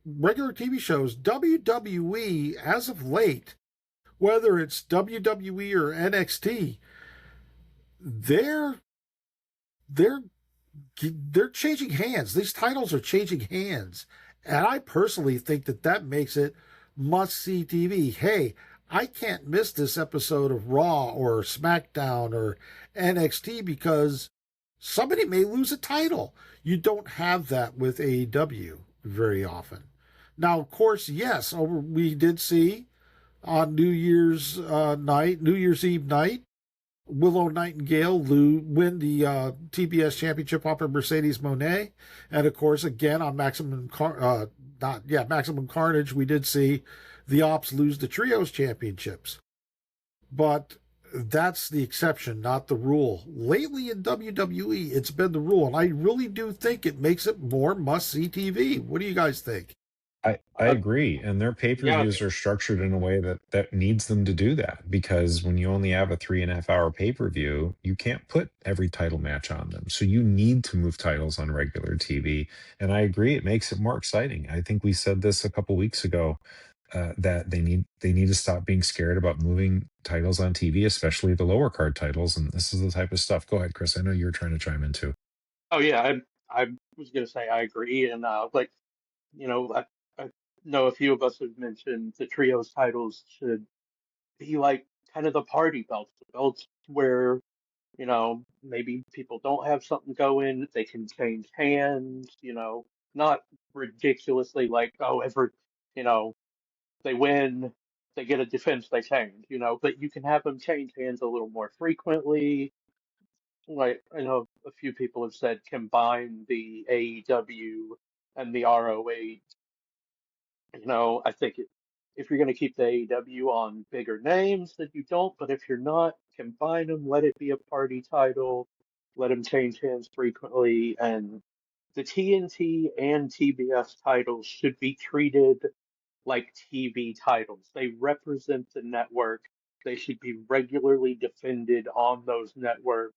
regular TV shows, WWE, as of late, whether it's WWE or NXT, they're they're they're changing hands. These titles are changing hands, and I personally think that makes it must see TV. Hey, I can't miss this episode of Raw or SmackDown or NXT because somebody may lose a title. You don't have that with AEW very often. Now, of course, yes, we did see on New Year's New Year's Eve night, Willow Nightingale win the TBS Championship off of Mercedes Moné, and of course, again on Maximum Carnage, we did see the Ops lose the Trios Championships. But that's the exception, not the rule. Lately in WWE, it's been the rule, and I really do think it makes it more must-see TV. What do you guys think? I Uh, agree. And their yeah, pay-per-views are structured in a way that needs them to do that. Because when you only have a 3.5 hour pay-per-view, you can't put every title match on them. So you need to move titles on regular TV. And I agree, it makes it more exciting. I think we said this a couple weeks ago. That they need to stop being scared about moving titles on TV, especially the lower card titles. And this is the type of stuff. Go ahead, Chris. I know you were trying to chime in too. oh yeah, I was gonna say I agree, and I know a few of us have mentioned the trios titles should be like kind of the party belts, the belts where, maybe people don't have something going, they can change hands, not ridiculously like, oh, you know, they win, they get a defense, they change, but you can have them change hands a little more frequently. Like, I know a few people have said combine the AEW and the ROH. I think if you're going to keep the AEW on bigger names, then you don't. But if you're not, combine them, let it be a party title, let them change hands frequently. And the TNT and TBS titles should be treated like TV titles. They represent the network. They should be regularly defended on those networks.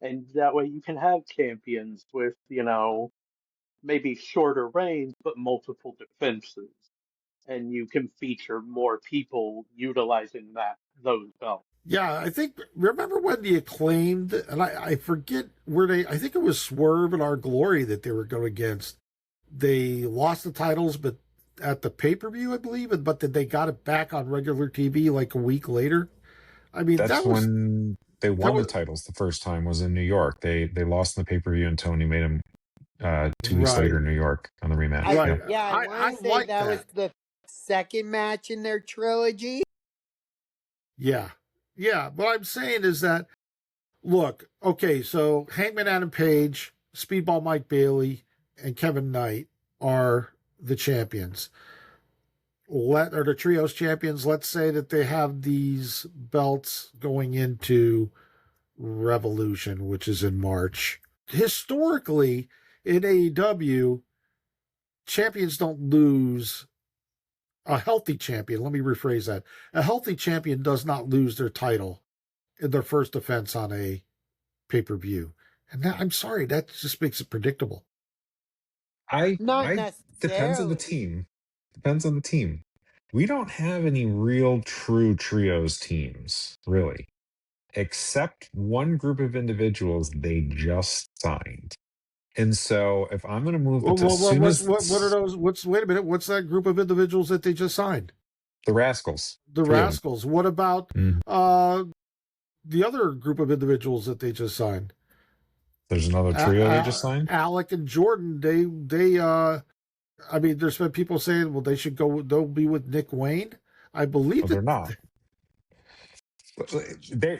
And that way you can have champions with, maybe shorter reigns, but multiple defenses. And you can feature more people utilizing those belts. Yeah, I think, remember when the Acclaimed, and I forget where I think it was Swerve and Our Glory that they were going against. They lost the titles, but at the pay-per-view, I believe, but then they got it back on regular TV like a week later. I mean, That's that was when they won was, the titles the first time was in New York. They lost in the pay-per-view and Tony made them 2 weeks right, later in New York on the rematch. right. I I want to say like that was the second match in their trilogy. Yeah. Yeah. What I'm saying is that, look, okay, so Hangman Adam Page, Speedball Mike Bailey, and Kevin Knight are the champions. Or the trios champions. Let's say that they have these belts going into Revolution, which is in March. Historically, in AEW, champions don't lose. A healthy champion, let me rephrase that. A healthy champion does not lose their title in their first defense on a pay-per-view. And I'm sorry, that just makes it predictable. Not I depends on the necessarily. team. Depends on the team. We don't have any real true trios teams, really, except one group of individuals they just signed. And so if I'm going to move it as soon as What are those? Wait a minute, what's that group of individuals that they just signed? the Rascals, The 3 of them. Rascals. What about the other group of individuals that they just signed? There's another trio they just signed. Alec and Jordan, I mean, there's been people saying, well, they'll be with Nick Wayne. I believe They're not.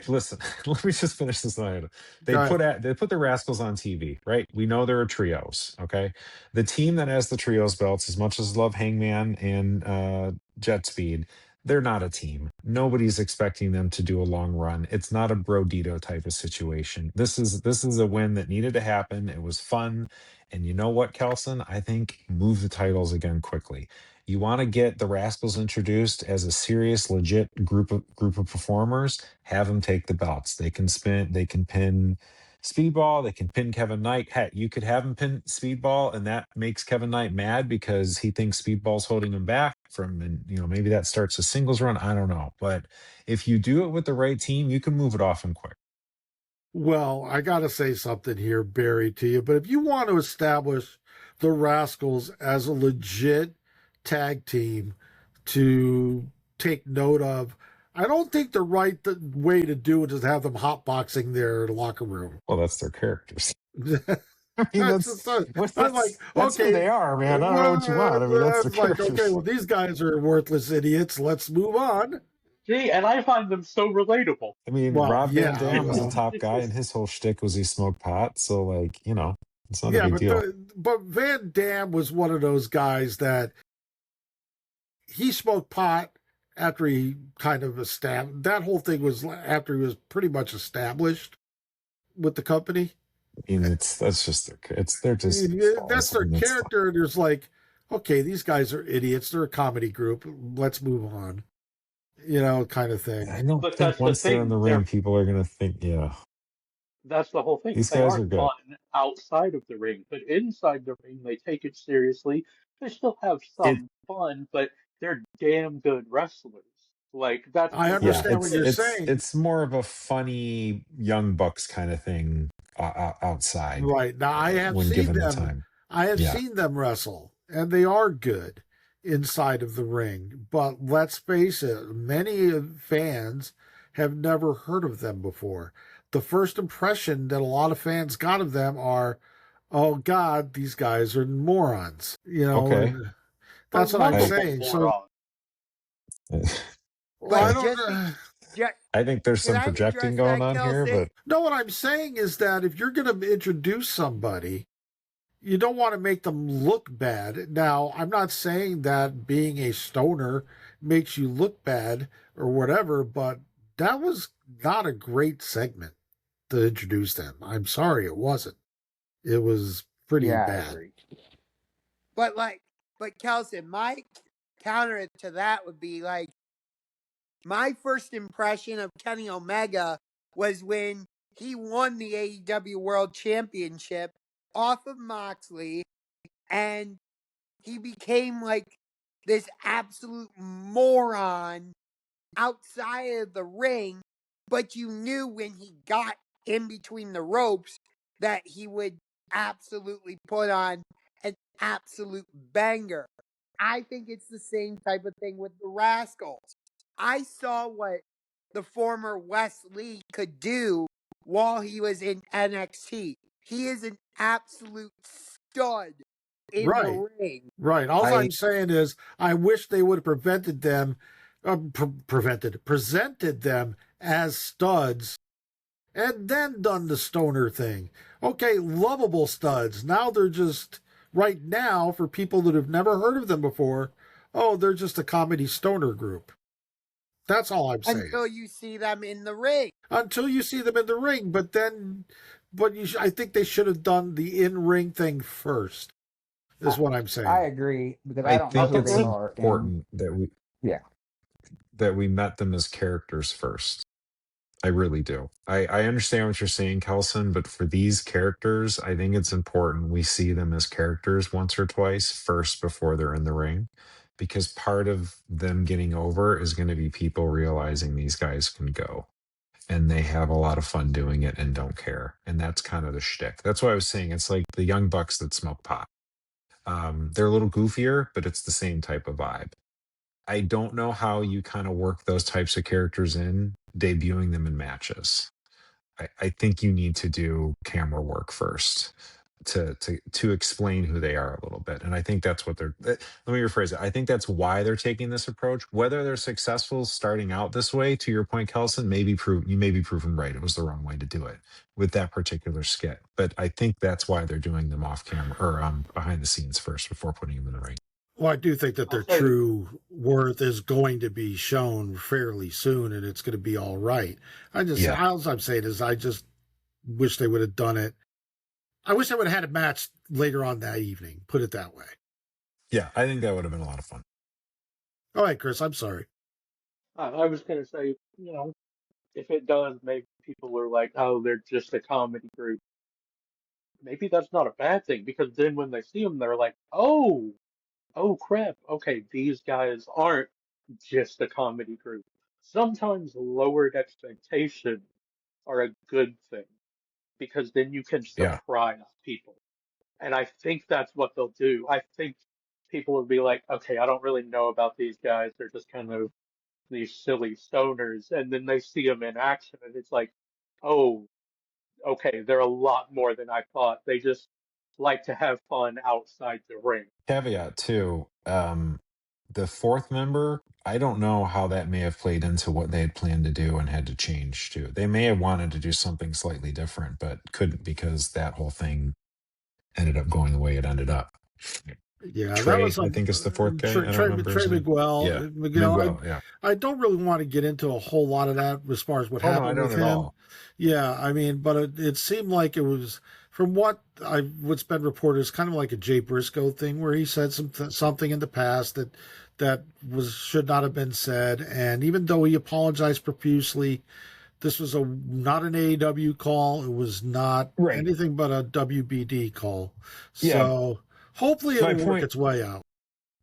Listen. Let me just finish this line. They put the Rascals on TV, right? We know there are trios. Okay, the team that has the trios belts, as much as love Hangman and Jet Speed, they're not a team. Nobody's expecting them to do a long run. It's not a Brodito type of situation. This is a win that needed to happen. It was fun, and you know what, Kelson? I think move the titles again quickly. You want to get the Rascals introduced as a serious, legit group of performers. Have them take the belts. They can pin Speedball. They can pin Kevin Knight. Heck, you could have him pin Speedball, and that makes Kevin Knight mad because he thinks Speedball's holding him back from, and maybe that starts a singles run. I don't know, but if you do it with the right team, you can move it off and quick. Well, I got to say something here, Barry, to you. But if you want to establish the Rascals as a legit tag team to take note of, I don't think the right way to do it is have them hotboxing their locker room. Well, that's their characters. I mean, that's who they are, man. I don't know what you want. I mean, that's their characters. Okay, well, these guys are worthless idiots. Let's move on. Gee, and I find them so relatable. I mean, Rob Van Dam was a top guy, and his whole shtick was he smoked pot. So, it's not a big deal. But Van Dam was one of those guys that he smoked pot after he kind of established. That whole thing was after he was pretty much established with the company. I mean, that's just their that's their character. And there's okay, these guys are idiots. They're a comedy group. Let's move on. Kind of thing. I don't think once they're in the ring, people are going to think, yeah. That's the whole thing. These they guys are good. Fun outside of the ring, but inside the ring, they take it seriously. They still have some fun, but they're damn good wrestlers. That's. I understand what you're saying. It's more of a funny Young Bucks kind of thing outside. Right. Now, I have seen them. I have seen them wrestle, and they are good inside of the ring. But let's face it, many fans have never heard of them before. The first impression that a lot of fans got of them are, oh God, these guys are morons. Okay. And Or that's what I'm lovable saying. So, moron. well, I But don't. I think there's can some I projecting address going that, on here, Kelsey? but No, what I'm saying is that if you're going to introduce somebody, you don't want to make them look bad. Now, I'm not saying that being a stoner makes you look bad or whatever, but that was not a great segment to introduce them. I'm sorry, it wasn't. It was pretty Yeah, I bad. agree. But Kelsey, my counter to that would be like, my first impression of Kenny Omega was when he won the AEW World Championship off of Moxley, and he became like this absolute moron outside of the ring, but you knew when he got in between the ropes that he would absolutely put on an absolute banger. I think it's the same type of thing with the Rascals. I saw what the former Wes Lee could do while he was in NXT. He is an absolute stud in the Right, ring. right. All I I'm saying is, I wish they would have presented them as studs and then done the stoner thing. Okay, lovable studs. Now they're just, right now, for people that have never heard of them before, oh, they're just a comedy stoner group. That's all I'm saying. Until you see them in the ring. Until you see them in the ring, but I think they should have done the in-ring thing first, is what I'm saying. I agree because I I don't know think who it's they are. And important yeah, that we met them as characters first. I really do. I understand what you're saying, Kelson, but for these characters, I think it's important we see them as characters once or twice first before they're in the ring. Because part of them getting over is going to be people realizing these guys can go and they have a lot of fun doing it and don't care. And that's kind of the shtick. That's why I was saying it's like the young bucks that smoke pot. They're a little goofier, but it's the same type of vibe. I don't know how you kind of work those types of characters in, debuting them in matches. I think you need to do camera work first to explain who they are a little bit. And I think that's what let me rephrase it. I think that's why they're taking this approach. Whether they're successful starting out this way, to your point, Kelson, you may be proven right. It was the wrong way to do it with that particular skit. But I think that's why they're doing them off camera or behind the scenes first before putting them in the ring. Well, I do think that their I'll say true worth is going to be shown fairly soon, and it's going to be all right. Yeah. All I'm saying is, I just wish they would have done it. I wish they would have had a match later on that evening. Put it that way. Yeah, I think that would have been a lot of fun. All right, Chris, I'm sorry. I was gonna say, if it does, maybe people are like, oh, they're just a comedy group. Maybe that's not a bad thing because then when they see them, they're like, oh crap, okay, these guys aren't just a comedy group. Sometimes lowered expectations are a good thing because then you can Yeah. surprise people. And I think that's what they'll do. I think people will be like, okay, I don't really know about these guys. They're just kind of these silly stoners. And then they see them in action and it's like, oh, okay, they're a lot more than I thought. They just like to have fun outside the ring. Caveat too, the fourth member, I don't know how that may have played into what they had planned to do and had to change to. They may have wanted to do something slightly different, but couldn't because that whole thing ended up going the way it ended up. Yeah, that Trey, was I think is the fourth guy. I don't Trey remember his name. Miguel. Yeah, Miguel. Miguel. Yeah. I don't really want to get into a whole lot of that as far as what Oh no, I happened don't with at him. all. Yeah, I mean, but it seemed like it was, from what's been reported, is kind of like a Jay Briscoe thing where he said something in the past that should not have been said, and even though he apologized profusely, this was not an AEW call. It was not Right. anything but a WBD call. Yeah. So hopefully it'll work its way out.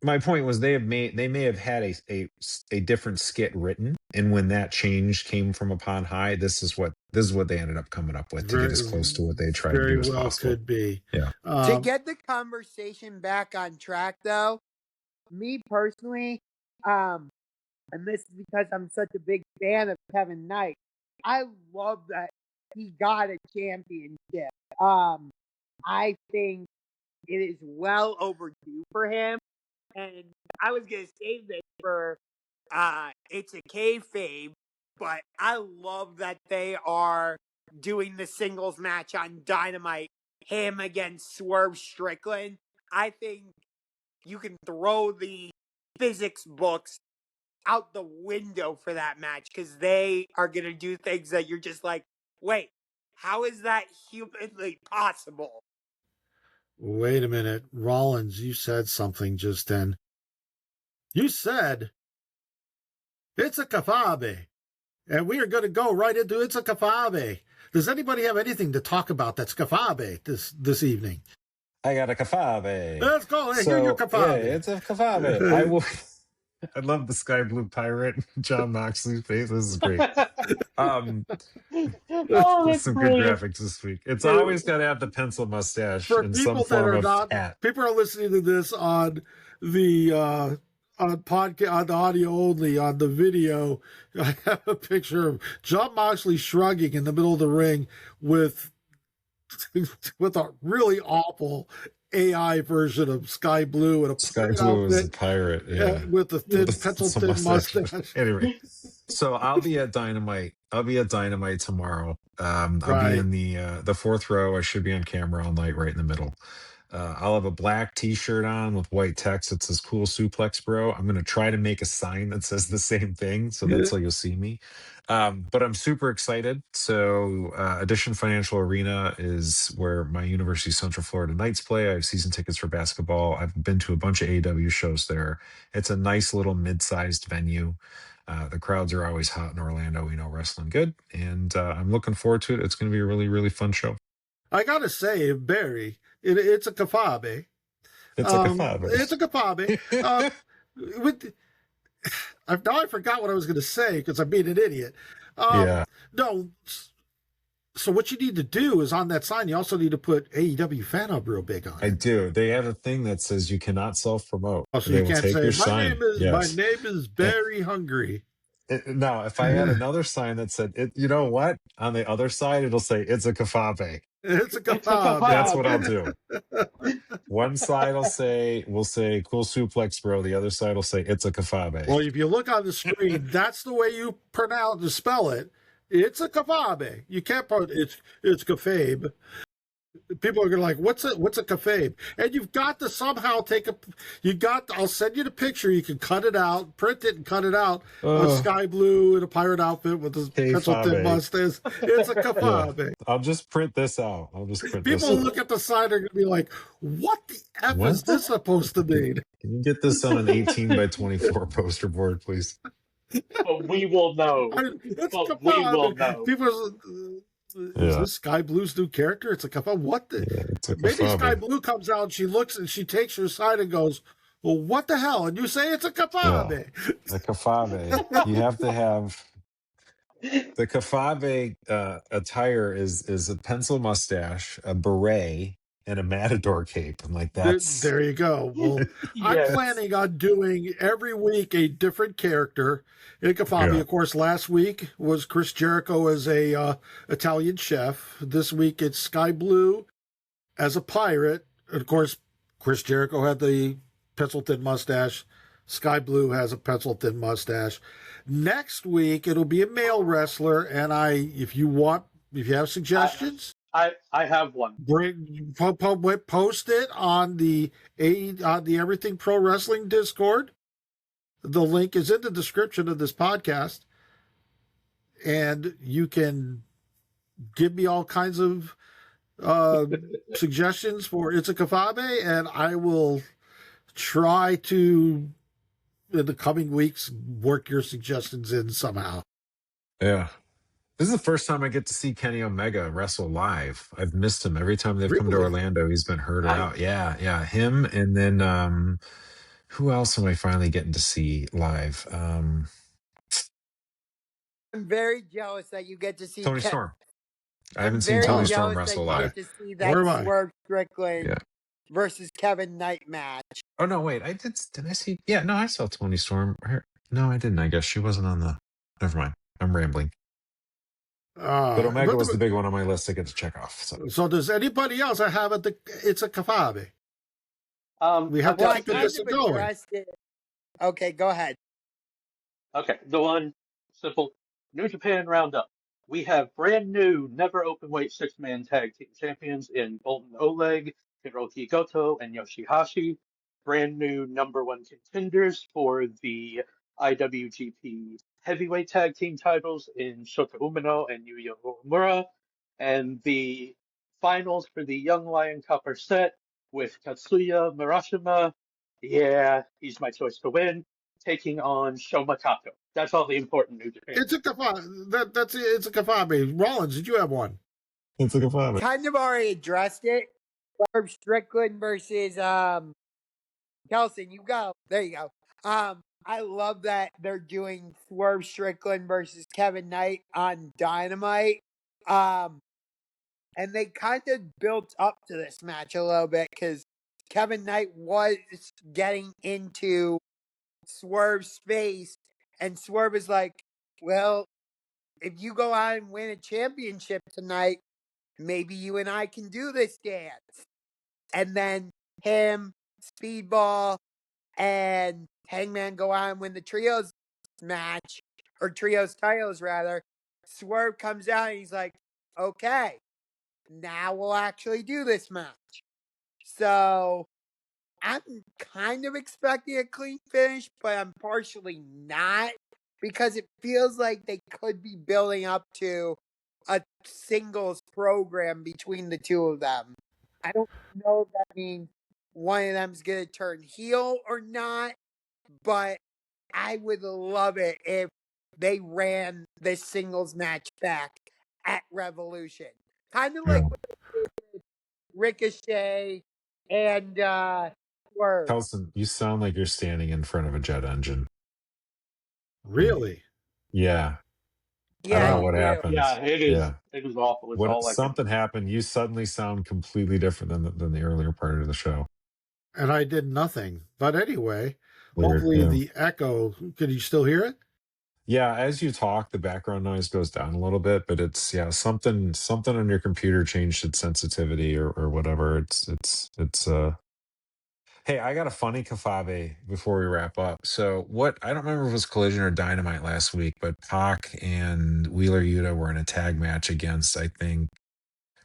My point was they may have had a different skit written, and when that change came from upon high, this is what they ended up coming up with to get as close to what they tried to Very do as well possible. could be. Yeah. To get the conversation back on track, though, me personally, and this is because I'm such a big fan of Kevin Knight. I love that he got a championship. I think it is well overdue for him, and I was gonna save this for It's a Kayfabe, but I love that they are doing the singles match on Dynamite, him against Swerve Strickland. I think you can throw the physics books out the window for that match because they are going to do things that you're just like, wait, how is that humanly possible? Wait a minute. Rollins, you said something just then. You said it's a kafabe. And we are going to go right into it's a kafabe. Does anybody have anything to talk about that's kafabe this evening? I got a kafabe. Let's go. Hear your kafabe. Yeah, it's a kafabe. I will. I love the sky blue pirate, John Moxley's face. This is great. Oh, There's that's some brilliant. good graphics this week. It's always got to have the pencil mustache For in people some that form are of not, hat. people are listening to this on the on podcast, on the audio only. On the video, I have a picture of John Moxley shrugging in the middle of the ring with a really awful AI version of Sky Blue and a Sky pirate Blue is a outfit, pirate, yeah. with a thin, With pencil some thin mustache. Anyway, so I'll be at Dynamite. I'll be at Dynamite tomorrow. I'll be in the fourth row. I should be on camera all night, right in the middle. I'll have a black T-shirt on with white text that says "Cool Suplex, Bro." I'm gonna try to make a sign that says the same thing, so that's how you'll see me. But I'm super excited. So, Addition Financial Arena is where my University of Central Florida Knights play. I have season tickets for basketball. I've been to a bunch of AEW shows there. It's a nice little mid-sized venue. The crowds are always hot in Orlando. We know wrestling good, and I'm looking forward to it. It's going to be a really, really fun show. I gotta say, Barry, it's a kafabe. It's like a five. It's a kafabe. Now I forgot what I was going to say because I'm being an idiot. Yeah. No. So what you need to do is on that sign, you also need to put AEW Fan Hub real big on it. I do. They have a thing that says you cannot self-promote. Oh, so They you will can't take say, your my sign. name is Barry Hungry. Now, if I had another sign that said, you know what? On the other side, it'll say, it's a kafabe. It's a It's a kafabe. That's what I'll do. One side will say "Cool Suplex, Bro." The other side will say, "It's a kafabe." Well, if you look on the screen, that's the way you spell it. It's a kafabe. You can't put it's kafabe. People are gonna like, what's a kafabe? And you've got to somehow I'll send you the picture. You can cut it out, print it, and cut it out. A sky blue in a pirate outfit with a pencil thin mustache. It's a kafabe. Yeah. I'll just print this out. People look at the side are gonna be like, what the F is this supposed to mean? Can you get this on an 18 by 24 poster board, please? But we will know. We will know. People is this Sky Blue's new character? It's a kafabe. What the? Yeah, it's a Maybe kafabe. Sky Blue comes out and she looks and she takes her side and goes, well, what the hell? And you say it's a kafabe. Yeah, a kafabe. You have to have the kafabe attire is a pencil mustache, a beret, and a matador cape. And like that's There you go. Well, Yes. I'm planning on doing every week a different character in kafabe. Yeah. Of course, last week was Chris Jericho as a Italian chef. This week it's Sky Blue as a pirate. And of course, Chris Jericho had the pencil thin mustache. Sky Blue has a pencil thin mustache. Next week it'll be a male wrestler, and if you have suggestions, I have one. Post it on the Everything Pro Wrestling Discord. The link is in the description of this podcast, and you can give me all kinds of suggestions for It's a Kafabe, and I will try to, in the coming weeks, work your suggestions in somehow. Yeah. This is the first time I get to see Kenny Omega wrestle live. I've missed him every time they've come to Orlando. He's been hurt or out. Yeah. Him. And then who else am I finally getting to see live? I'm very jealous that you get to see Tony Storm. I haven't seen Tony Storm wrestle live. Get to see that Swerve Strickland versus Kevin Knight match. Oh no, wait. Did I see? Yeah, no, I saw Tony Storm. No, I didn't. I guess she wasn't on the. Never mind. I'm rambling. But Omega was the big one on my list to get to check off. So does anybody else have it? It's a kafabe. We have to Well, I keep the kind list of going. addressed it. Okay, go ahead. Okay, the one simple New Japan Roundup. We have brand new, never open weight six-man tag team champions in Bolton Oleg, Hiroki Goto, and Yoshihashi. Brand new number one contenders for the IWGP heavyweight tag team titles in Shota Umino and Yuya Uemura. And the finals for the Young Lion Cup are set with Katsuya Murashima. Yeah, he's my choice to win, taking on Shoma Kato. That's all the important New Japan. It's a kafabe. That's it. It's a kafabe. Rollins, did you have one? It's like a five. Kind of already addressed it. Strickland versus Kelson. You go. There you go. I love that they're doing Swerve Strickland versus Kevin Knight on Dynamite. And they kind of built up to this match a little bit because Kevin Knight was getting into Swerve's space, and Swerve is like, well, if you go out and win a championship tonight, maybe you and I can do this dance. And then him, Speedball, and Hangman go out and win the trios match, or trios titles rather. Swerve comes out and he's like, okay, now we'll actually do this match. So I'm kind of expecting a clean finish, but I'm partially not because it feels like they could be building up to a singles program between the two of them. I don't know if that means one of them's going to turn heel or not, but I would love it if they ran this singles match back at Revolution. Kind of like Ricochet and Swerve. Kelson, you sound like you're standing in front of a jet engine. Really? Yeah. Yeah, I don't know you what do. happened. Yeah, it is. Yeah. It is awful. It's When all I can. something happened, you suddenly sound completely different than the earlier part of the show. And I did nothing. But anyway, Weird, hopefully yeah. the echo, can you still hear it? Yeah, as you talk, the background noise goes down a little bit, but it's something on your computer changed its sensitivity or whatever. It's Hey, I got a funny kafabe before we wrap up. So I don't remember if it was Collision or Dynamite last week, but Pac and Wheeler Yuta were in a tag match against, I think,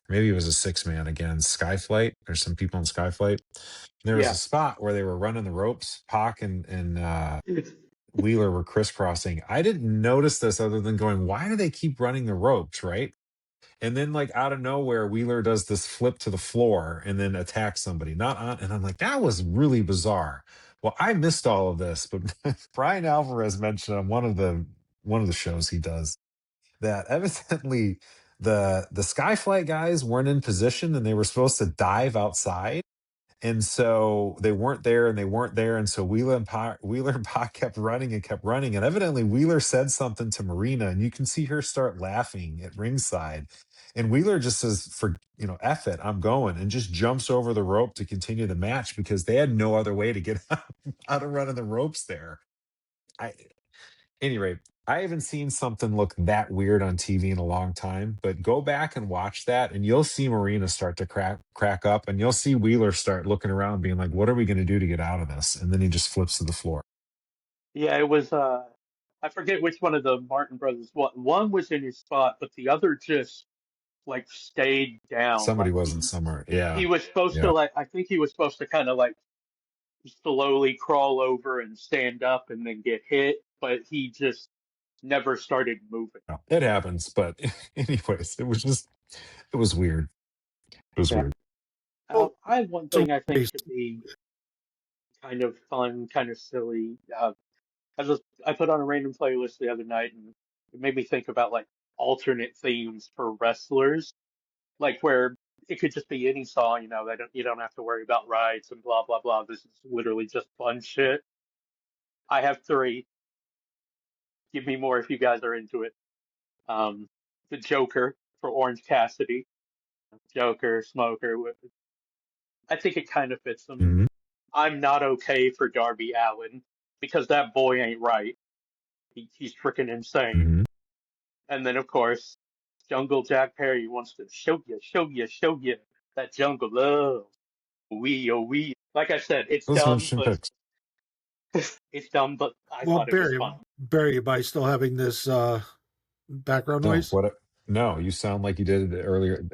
maybe it was a 6-man against Skyflight or some people in Skyflight. And there was a spot where they were running the ropes. Pac and Wheeler were crisscrossing. I didn't notice this other than going, why do they keep running the ropes, right? And then, like, out of nowhere, Wheeler does this flip to the floor and then attacks somebody. Not on, and I'm like, that was really bizarre. Well, I missed all of this, but Brian Alvarez mentioned on one of the shows he does that evidently the Skyflight guys weren't in position and they were supposed to dive outside. And so they weren't there and they weren't there. And so Wheeler and Pac kept running and kept running. And evidently Wheeler said something to Marina and you can see her start laughing at ringside. And Wheeler just says, F it, I'm going, and just jumps over the rope to continue the match because they had no other way to get out of running the ropes there. Anyway, I haven't seen something look that weird on TV in a long time, but go back and watch that and you'll see Marina start to crack up and you'll see Wheeler start looking around being like, what are we going to do to get out of this? And then he just flips to the floor. Yeah, it was. I forget which one of the Martin brothers. One was in his spot, but the other just like stayed down. Somebody Like wasn't somewhere. Yeah. he was supposed to like. I think he was supposed to kind of like slowly crawl over and stand up and then get hit, but he just never started moving. No, it happens. But anyways, it was weird. It was weird. I have one thing I think could be kind of fun, kind of silly. I put on a random playlist the other night, and it made me think about like alternate themes for wrestlers, like where it could just be any song, you don't have to worry about rights and blah blah blah. This is literally just fun shit. I have three. Give me more if you guys are into it. The Joker for Orange Cassidy. Joker, Smoker. I think it kind of fits them. Mm-hmm. I'm not okay for Darby Allin because that boy ain't right. He's freaking insane. Mm-hmm. And then, of course, Jungle Jack Perry wants to show you that jungle love. Oh, we. Like I said, it's Those are dumb, interesting but picks. I Well, thought it was fun. Barry, am I still having this background No, noise? No, you sound like you did it earlier.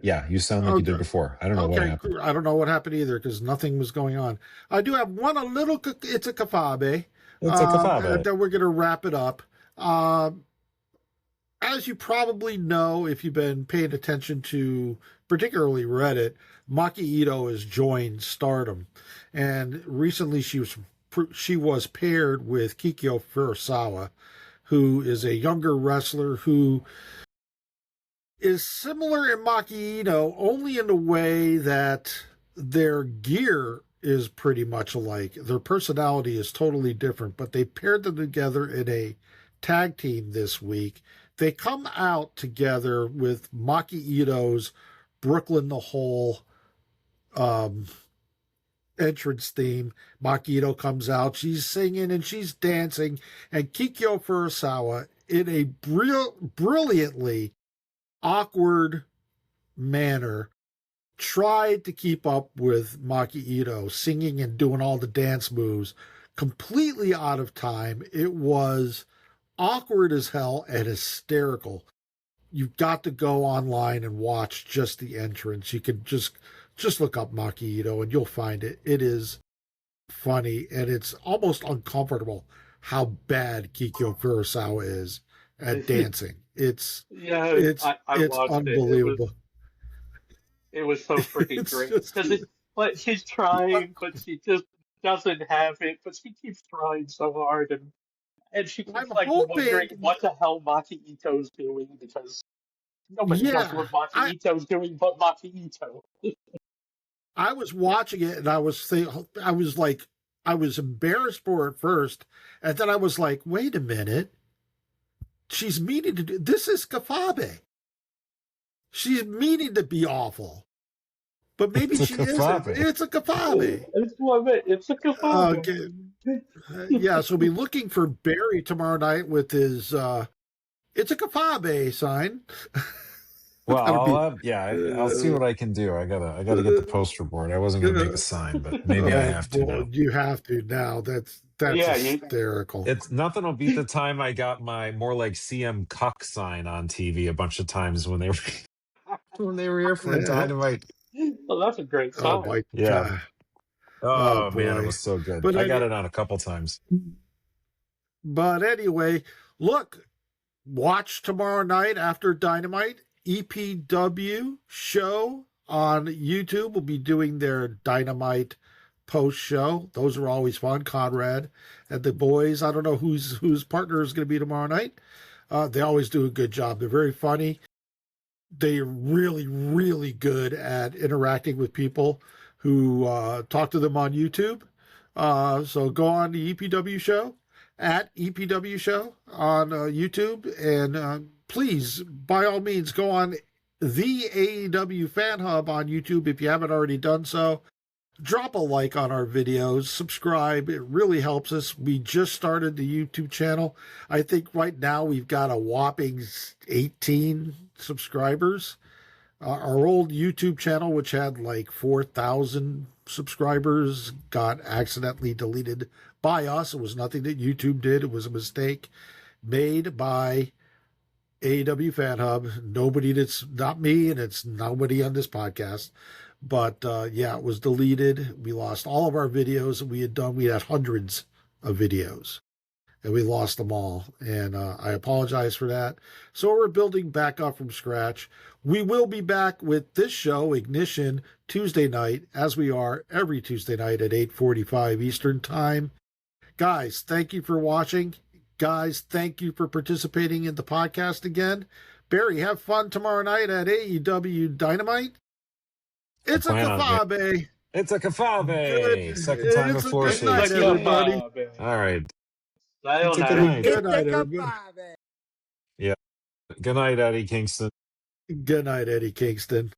Yeah, you sound like you Okay. did before. I don't know what Okay, happened. I don't know what happened either because nothing was going on. I do have one a little. It's a kafabe. It's a And kafabe. then we're going to wrap it up. As you probably know, if you've been paying attention to particularly Reddit, Maki Ito has joined Stardom, and recently she was paired with Kikyo Furusawa, who is a younger wrestler who is similar in Maki Ito only in the way that their gear is pretty much alike. Their personality is totally different, but they paired them together in a tag team this week. They come out together with Maki Ito's Brooklyn the Hole entrance theme. Maki Ito comes out, she's singing and she's dancing, and Kikyo Furusawa in a brilliantly awkward manner tried to keep up with Maki Ito singing and doing all the dance moves completely out of time. It was awkward as hell and hysterical. You've got to go online and watch just the entrance. You can just look up Maki Ito and you'll find it. It is funny and it's almost uncomfortable how bad Kikyo Furusawa is at dancing. It's I watched unbelievable. It was so freaking It's great just because like she's trying, but she just doesn't have it. But she keeps trying so hard, and she I'm keeps like hoping, wondering what the hell Maki Ito's doing because nobody knows yeah. what Maki Ito's doing but Maki Ito. I was watching it and I was embarrassed for it first, and then I was like, wait a minute, she's meaning to do this is Kafabe. She's meaning to be awful, but maybe she isn't. It's a Kafabe. It's a Kafabe. Yeah, so we'll be looking for Barry tomorrow night with his it's a Kafabe sign. Well, I'll see what I can do. I gotta get the poster board. I wasn't gonna make a sign, but maybe I have to now. You have to now. That's hysterical. It's nothing will beat the time I got my more like CM Cuck sign on TV a bunch of times when they were here for Dynamite. Well, that's a great song. Oh my God. Oh man, it boy. was so good. But I got it on a couple times. But anyway, look, watch tomorrow night after Dynamite. EPW show on YouTube will be doing their Dynamite post show. Those are always fun. Conrad and the boys. I don't know whose partner is going to be tomorrow night. They always do a good job. They're very funny. They're really, really good at interacting with people who talk to them on YouTube. So go on the EPW show at EPW show on YouTube, and please, by all means, go on the AEW Fan Hub on YouTube if you haven't already done so. Drop a like on our videos, subscribe. It really helps us. We just started the YouTube channel. I think right now we've got a whopping 18 subscribers. Our old YouTube channel, which had like 4,000 subscribers, got accidentally deleted by us. It was nothing that YouTube did. It was a mistake made by AEW Fan Hub. Nobody that's not me, and it's nobody on this podcast. But yeah, it was deleted. We lost all of our videos that we had done. We had hundreds of videos, and we lost them all. And I apologize for that. So we're building back up from scratch. We will be back with this show, Ignition, Tuesday night, as we are every Tuesday night at 8:45 Eastern Time. Guys, thank you for watching. Guys, thank you for participating in the podcast again. Barry, have fun tomorrow night at AEW Dynamite. It's a Kafabe. It's a Kafabe. Second time before. Good night, everybody. All right. It's a good night. Good night, everybody. Yeah. Good night, Eddie Kingston. Good night, Eddie Kingston.